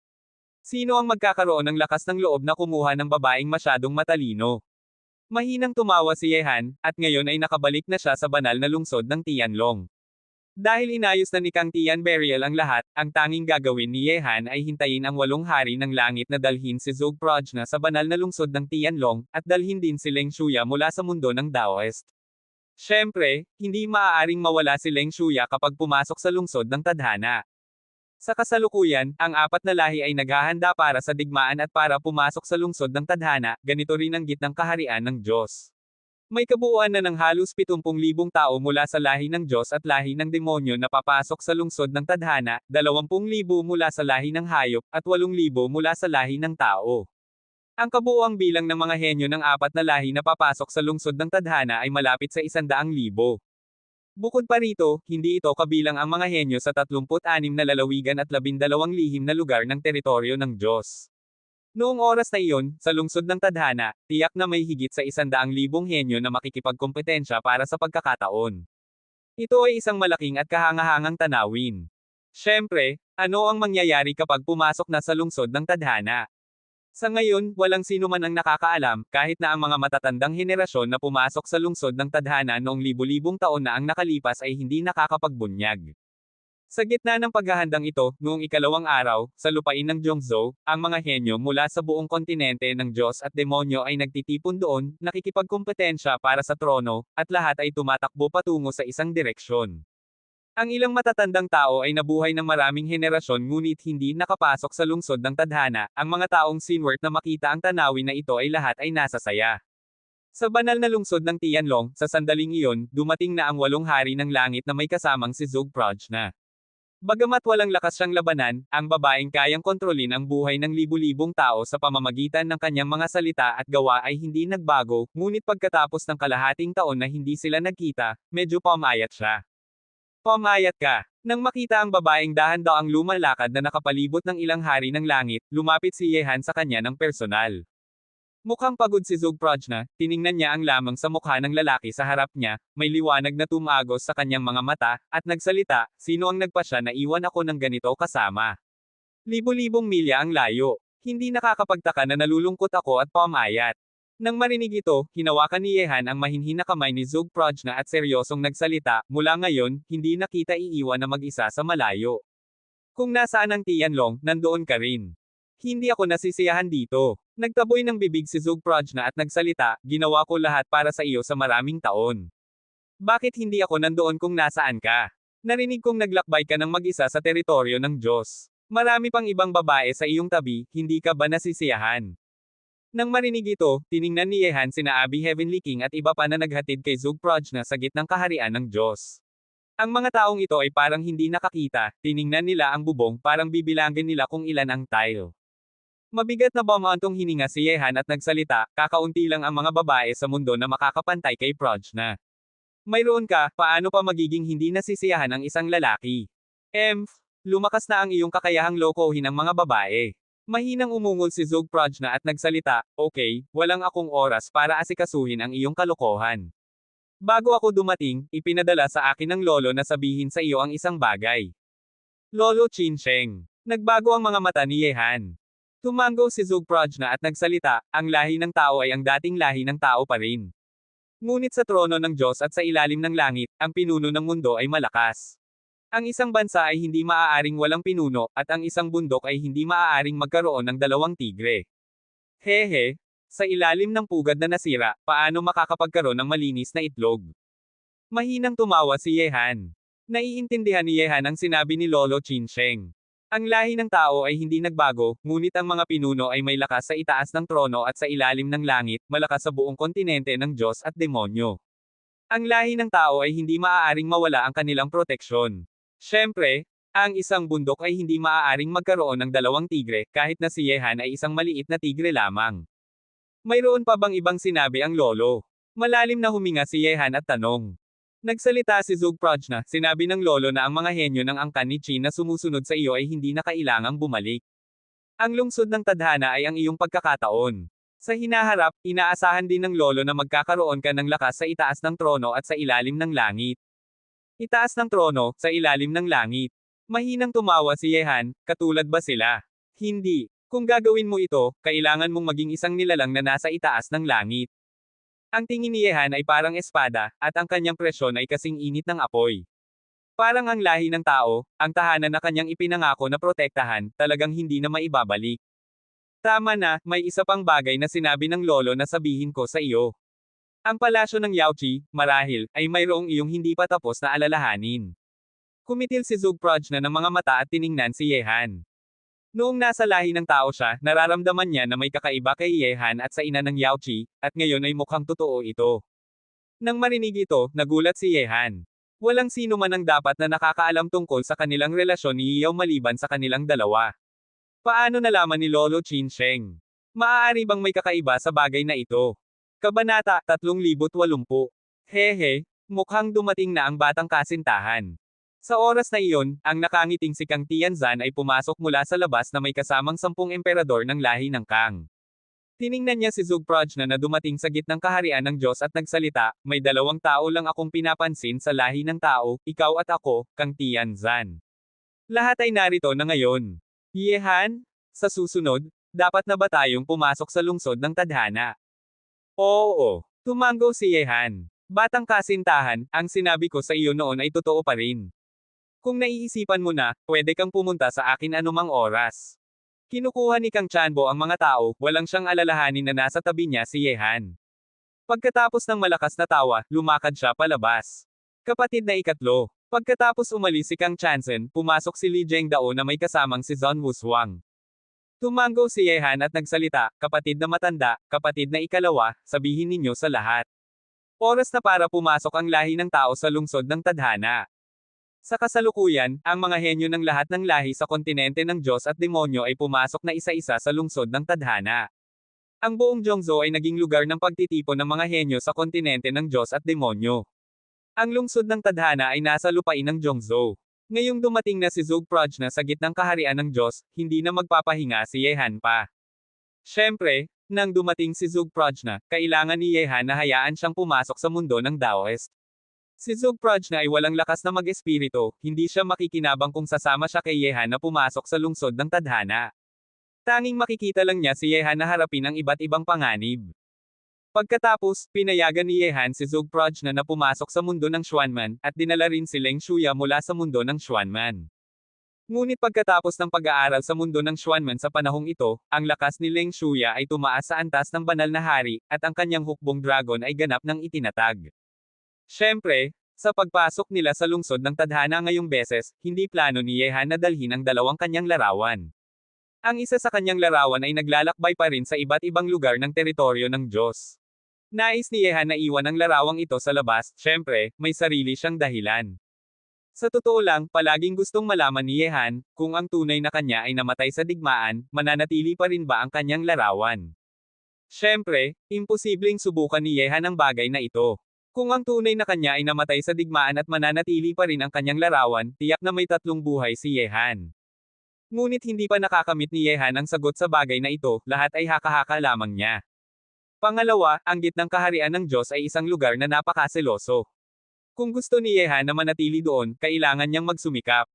Sino ang magkakaroon ng lakas ng loob na kumuha ng babaeng masyadong matalino? Mahinang tumawa si Yehan, at ngayon ay nakabalik na siya sa banal na lungsod ng Tianlong. Dahil inayos na ni Kang Tian Beriel ang lahat, ang tanging gagawin ni Yehan ay hintayin ang 8 hari ng langit na dalhin si Zugprojna sa banal na lungsod ng Tianlong, at dalhin din si Leng Shuya mula sa mundo ng Daoist. Siyempre, hindi maaaring mawala si Leng Shuya kapag pumasok sa lungsod ng tadhana. Sa kasalukuyan, ang 4 na lahi ay naghahanda para sa digmaan at para pumasok sa lungsod ng tadhana, ganito rin ang gitnang kaharian ng Diyos. May kabuuan na ng halos 70,000 tao mula sa lahi ng Diyos at lahi ng demonyo na papasok sa lungsod ng tadhana, 20,000 mula sa lahi ng hayop, at 8,000 mula sa lahi ng tao. Ang kabuuang bilang ng mga henyo ng 4 na lahi na papasok sa lungsod ng tadhana ay malapit sa 100,000. Bukod pa rito, hindi ito kabilang ang mga henyo sa 36 na lalawigan at 12 lihim na lugar ng teritoryo ng Diyos. Noong oras na iyon, sa lungsod ng tadhana, tiyak na may higit sa 100,000 henyo na makikipagkompetensya para sa pagkakataon. Ito ay isang malaking at kahangahangang tanawin. Siyempre, ano ang mangyayari kapag pumasok na sa lungsod ng tadhana? Sa ngayon, walang sino man ang nakakaalam, kahit na ang mga matatandang henerasyon na pumasok sa lungsod ng tadhana noong libu-libong taon na ang nakalipas ay hindi nakakapagbunyag. Sa gitna ng paghahandang ito, noong 2 araw, sa lupain ng Zhongzhou, ang mga henyo mula sa buong kontinente ng Diyos at demonyo ay nagtitipon doon, nakikipagkompetensya para sa trono, at lahat ay tumatakbo patungo sa isang direksyon. Ang ilang matatandang tao ay nabuhay ng maraming henerasyon ngunit hindi nakapasok sa lungsod ng tadhana, ang mga taong sinwert na makita ang tanawin na ito ay lahat ay nasasaya. Sa banal na lungsod ng Tianlong, sa sandaling iyon, dumating na ang 8 hari ng langit na may kasamang si Zugprojna. Bagamat walang lakas siyang labanan, ang babaeng kayang kontrolin ang buhay ng libu-libong tao sa pamamagitan ng kanyang mga salita at gawa ay hindi nagbago, ngunit pagkatapos ng kalahating taon na hindi sila nagkita, medyo pumayat siya. Pumayat ka. Nang makita ang babaeng dahan-daang lumalakad na nakapalibot ng ilang hari ng langit, lumapit si Yehan sa kanya ng personal. Mukhang pagod si Zugprajna, tiningnan niya ang lamang sa mukha ng lalaki sa harap niya, may liwanag na tumagos sa kanyang mga mata, at nagsalita, sino ang nagpasya na iwan ako ng ganito kasama? Libo-libong milya ang layo. Hindi nakakapagtaka na nalulungkot ako at pumayat. Nang marinig ito, hinawakan ni Yehan ang mahinhin na kamay ni Zugprajna at seryosong nagsalita, mula ngayon, hindi na kita iiwan na mag-isa sa malayo. Kung nasaan ang Tianlong, nandoon ka rin. Hindi ako nasisiyahan dito. Nagtaboy ng bibig si Zugprajna at nagsalita, ginawa ko lahat para sa iyo sa maraming taon. Bakit hindi ako nandoon kung nasaan ka? Narinig kong naglakbay ka ng mag-isa sa teritoryo ng Diyos. Marami pang ibang babae sa iyong tabi, hindi ka ba nasisiyahan? Nang marinig ito, tiningnan ni Yehan sina Abi Heavenly King at iba pa na naghatid kay Zugprajna sa gitnang kaharian ng Diyos. Ang mga taong ito ay parang hindi nakakita, tiningnan nila ang bubong parang bibilangin nila kung ilan ang tile. Mabigat na bumantong hininga si Yehan at nagsalita, kakaunti lang ang mga babae sa mundo na makakapantay kay Prajna. Mayroon ka, paano pa magiging hindi nasisiyahan ang isang lalaki? Lumakas na ang iyong kakayahang lokohin ang mga babae. Mahinang umungol si Zugprajna at nagsalita, okay, walang akong oras para asikasuhin ang iyong kalokohan. Bago ako dumating, ipinadala sa akin ng lolo na sabihin sa iyo ang isang bagay. Lolo Chincheng. Nagbago ang mga mata ni Yehan. Tumango si Zugprajna at nagsalita, ang lahi ng tao ay ang dating lahi ng tao pa rin. Ngunit sa trono ng Diyos at sa ilalim ng langit, ang pinuno ng mundo ay malakas. Ang isang bansa ay hindi maaaring walang pinuno, at ang isang bundok ay hindi maaaring magkaroon ng dalawang tigre. Hehe, sa ilalim ng pugad na nasira, paano makakapagkaroon ng malinis na itlog? Mahinang tumawa si Yehan. Naiintindihan ni Yehan ang sinabi ni Lolo Chincheng. Ang lahi ng tao ay hindi nagbago, ngunit ang mga pinuno ay may lakas sa itaas ng trono at sa ilalim ng langit, malakas sa buong kontinente ng Diyos at demonyo. Ang lahi ng tao ay hindi maaaring mawala ang kanilang proteksyon. Siyempre, ang isang bundok ay hindi maaaring magkaroon ng dalawang tigre, kahit na si Yehan ay isang maliit na tigre lamang. Mayroon pa bang ibang sinabi ang lolo? Malalim na huminga si Yehan at tanong. Nagsalita si Zugprajna, sinabi ng lolo na ang mga henyo ng angkan ni Qin na sumusunod sa iyo ay hindi na kailangang bumalik. Ang lungsod ng tadhana ay ang iyong pagkakataon. Sa hinaharap, inaasahan din ng lolo na magkakaroon ka ng lakas sa itaas ng trono at sa ilalim ng langit. Itaas ng trono, sa ilalim ng langit. Mahinang tumawa si Yehan, katulad ba sila? Hindi. Kung gagawin mo ito, kailangan mong maging isang nilalang na nasa itaas ng langit. Ang tingin ni Yehan ay parang espada, at ang kanyang presyon ay kasing init ng apoy. Parang ang lahi ng tao, ang tahanan na kanyang ipinangako na protektahan, talagang hindi na maibabalik. Tama na, may isa pang bagay na sinabi ng lolo na sabihin ko sa iyo. Ang palasyo ng Yaoqi, marahil, ay mayroong iyong hindi pa tapos na alalahanin. Kumitil si Zugprajna ng mga mata at tiningnan si Yehan. Noong nasa lahi ng tao siya, nararamdaman niya na may kakaiba kay Yehan at sa ina ng Yaoqi, at ngayon ay mukhang totoo ito. Nang marinig ito, nagulat si Yehan. Walang sino man ang dapat na nakakaalam tungkol sa kanilang relasyon ni Yao maliban sa kanilang dalawa. Paano nalaman ni Lolo Chincheng? Maaari bang may kakaiba sa bagay na ito? Kabanata 380. Hehe, mukhang dumating na ang batang kasintahan. Sa oras na iyon, ang nakangiting si Kang Tianzan ay pumasok mula sa labas na may kasamang 10 emperador ng lahi ng Kang. Tiningnan niya si Zugprajna na dumating sa gitnang kaharian ng Diyos at nagsalita, may dalawang tao lang akong pinapansin sa lahi ng tao, ikaw at ako, Kang Tianzan. Lahat ay narito na ngayon. Yehan, sa susunod, dapat na ba tayong pumasok sa lungsod ng tadhana? Oo, tumango si Yehan. Batang kasintahan, ang sinabi ko sa iyo noon ay totoo pa rin. Kung naiisipan mo na, pwede kang pumunta sa akin anumang oras. Kinukuha ni Kang Chanbo ang mga tao, walang siyang alalahanin na nasa tabi niya si Yehan. Pagkatapos ng malakas na tawa, lumakad siya palabas. Kapatid na ikatlo. Pagkatapos umalis si Kang Chansen, pumasok si Li Zhengdao na may kasamang si Zhon Wushuang. Tumango si Yehan at nagsalita, kapatid na matanda, kapatid na ikalawa, sabihin ninyo sa lahat. Oras na para pumasok ang lahi ng tao sa lungsod ng tadhana. Sa kasalukuyan, ang mga henyo ng lahat ng lahi sa kontinente ng Diyos at demonyo ay pumasok na isa-isa sa lungsod ng tadhana. Ang buong Zhongzhou ay naging lugar ng pagtitipon ng mga henyo sa kontinente ng Diyos at demonyo. Ang lungsod ng tadhana ay nasa lupain ng Zhongzhou. Ngayong dumating na si Zogprojna sa gitnang kaharian ng Diyos, hindi na magpapahinga si Yehan pa. Siyempre, nang dumating si Zogprojna, kailangan ni Yehan na hayaan siyang pumasok sa mundo ng Daoist. Si Zogprojna ay walang lakas na mag-espiritu, hindi siya makikinabang kung sasama siya kay Yehan na pumasok sa lungsod ng tadhana. Tanging makikita lang niya si Yehan na harapin ang iba't ibang panganib. Pagkatapos, pinayagan ni Yehan si Zogprojna na pumasok sa mundo ng Xuanman, at dinala rin si Leng Shuya mula sa mundo ng Xuanman. Ngunit pagkatapos ng pag-aaral sa mundo ng Xuanman sa panahong ito, ang lakas ni Leng Shuya ay tumaas sa antas ng banal na hari, at ang kanyang hukbong dragon ay ganap ng itinatag. Siyempre, sa pagpasok nila sa lungsod ng tadhana ngayong beses, hindi plano ni Yehan na dalhin ang dalawang kanyang larawan. Ang isa sa kanyang larawan ay naglalakbay pa rin sa iba't ibang lugar ng teritoryo ng Diyos. Nais ni Yehan na iwan ang larawang ito sa labas, syempre, may sarili siyang dahilan. Sa totoo lang, palaging gustong malaman ni Yehan, kung ang tunay na kanya ay namatay sa digmaan, mananatili pa rin ba ang kanyang larawan? Syempre, imposibleng subukan ni Yehan ang bagay na ito. Kung ang tunay na kanya ay namatay sa digmaan at mananatili pa rin ang kanyang larawan, tiyak na may tatlong buhay si Yehan. Ngunit hindi pa nakakamit ni Yehan ang sagot sa bagay na ito, lahat ay haka-haka lamang niya. Pangalawa, ang gitnang kaharian ng Diyos ay isang lugar na napakaseloso. Kung gusto ni Yehan na manatili doon, kailangan niyang magsumikap.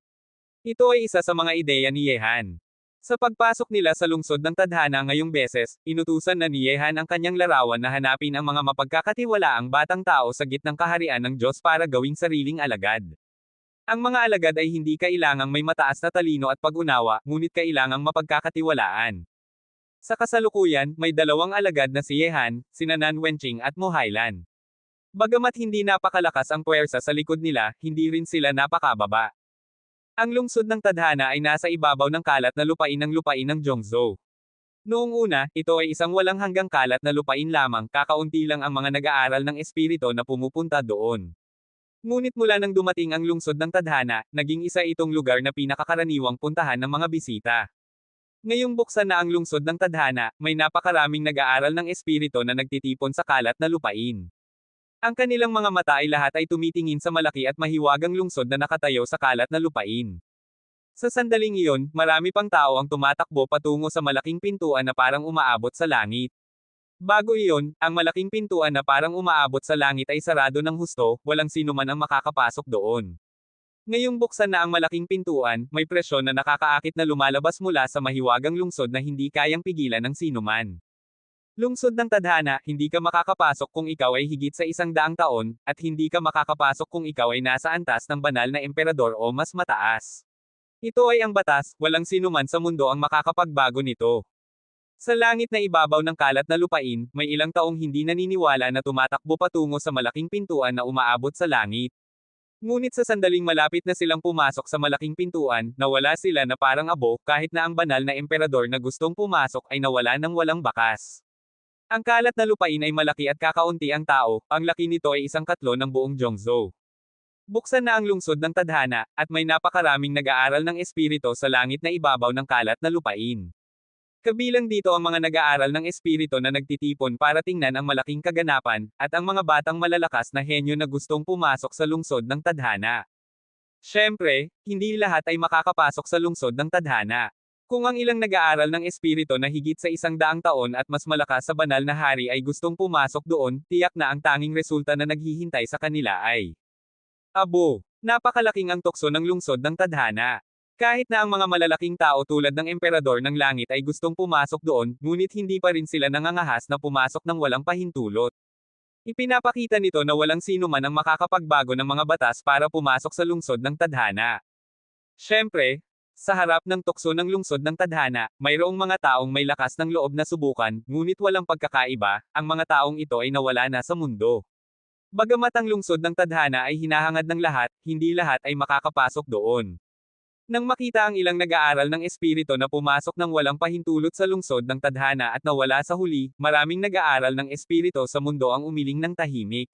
Ito ay isa sa mga ideya ni Yehan. Sa pagpasok nila sa lungsod ng tadhana ngayong beses, inutusan na ni Yehan ang kanyang larawan na hanapin ang mga mapagkakatiwalaang batang tao sa gitnang kaharian ng Diyos para gawing sariling alagad. Ang mga alagad ay hindi kailangang may mataas na talino at pag-unawa, ngunit kailangang mapagkakatiwalaan. Sa kasalukuyan, may dalawang alagad na si Yehan, sina Nan Wenqing at Mo Hailan. Bagamat hindi napakalakas ang puwersa sa likod nila, hindi rin sila napakababa. Ang lungsod ng tadhana ay nasa ibabaw ng kalat na lupain ng Zhongzhou. Noong una, ito ay isang walang hanggang kalat na lupain lamang, kakaunti lang ang mga nag-aaral ng espiritu na pumupunta doon. Ngunit mula nang dumating ang lungsod ng tadhana, naging isa itong lugar na pinakakaraniwang puntahan ng mga bisita. Ngayong buksan na ang lungsod ng tadhana, may napakaraming nag-aaral ng espiritu na nagtitipon sa kalat na lupain. Ang kanilang mga mata ay lahat ay tumitingin sa malaki at mahiwagang lungsod na nakatayo sa kalat na lupain. Sa sandaling iyon, marami pang tao ang tumatakbo patungo sa malaking pintuan na parang umaabot sa langit. Bago iyon, ang malaking pintuan na parang umaabot sa langit ay sarado ng husto, walang sino man ang makakapasok doon. Ngayong buksan na ang malaking pintuan, may presyon na nakakaakit na lumalabas mula sa mahiwagang lungsod na hindi kayang pigilan ng sinuman. Lungsod ng tadhana, hindi ka makakapasok kung ikaw ay higit sa 100 taon, at hindi ka makakapasok kung ikaw ay nasa antas ng banal na emperador o mas mataas. Ito ay ang batas, walang sinuman sa mundo ang makakapagbago nito. Sa langit na ibabaw ng kalat na lupain, may ilang taong hindi naniniwala na tumatakbo patungo sa malaking pintuan na umaabot sa langit. Ngunit sa sandaling malapit na silang pumasok sa malaking pintuan, nawala sila na parang abo, kahit na ang banal na emperador na gustong pumasok ay nawala ng walang bakas. Ang kalat na lupain ay malaki at kakaunti ang tao, ang laki nito ay 1/3 ng buong Zhongzhou. Buksan na ang lungsod ng tadhana, at may napakaraming nag-aaral ng espiritu sa langit na ibabaw ng kalat na lupain. Kabilang dito ang mga nag-aaral ng espiritu na nagtitipon para tingnan ang malaking kaganapan, at ang mga batang malalakas na henyo na gustong pumasok sa lungsod ng tadhana. Siyempre, hindi lahat ay makakapasok sa lungsod ng tadhana. Kung ang ilang nag-aaral ng espiritu na higit sa 100 taon at mas malakas sa banal na hari ay gustong pumasok doon, tiyak na ang tanging resulta na naghihintay sa kanila ay abo. Napakalaking ang tukso ng lungsod ng tadhana. Kahit na ang mga malalaking tao tulad ng emperador ng langit ay gustong pumasok doon, ngunit hindi pa rin sila nangangahas na pumasok ng walang pahintulot. Ipinapakita nito na walang sino man ang makakapagbago ng mga batas para pumasok sa lungsod ng tadhana. Siyempre, sa harap ng tukso ng lungsod ng tadhana, mayroong mga taong may lakas ng loob na subukan, ngunit walang pagkakaiba, ang mga taong ito ay nawala na sa mundo. Bagamat ang lungsod ng tadhana ay hinahangad ng lahat, hindi lahat ay makakapasok doon. Nang makita ang ilang nag-aaral ng espiritu na pumasok ng walang pahintulot sa lungsod ng tadhana at nawala sa huli, maraming nag-aaral ng espiritu sa mundo ang umiling ng tahimik.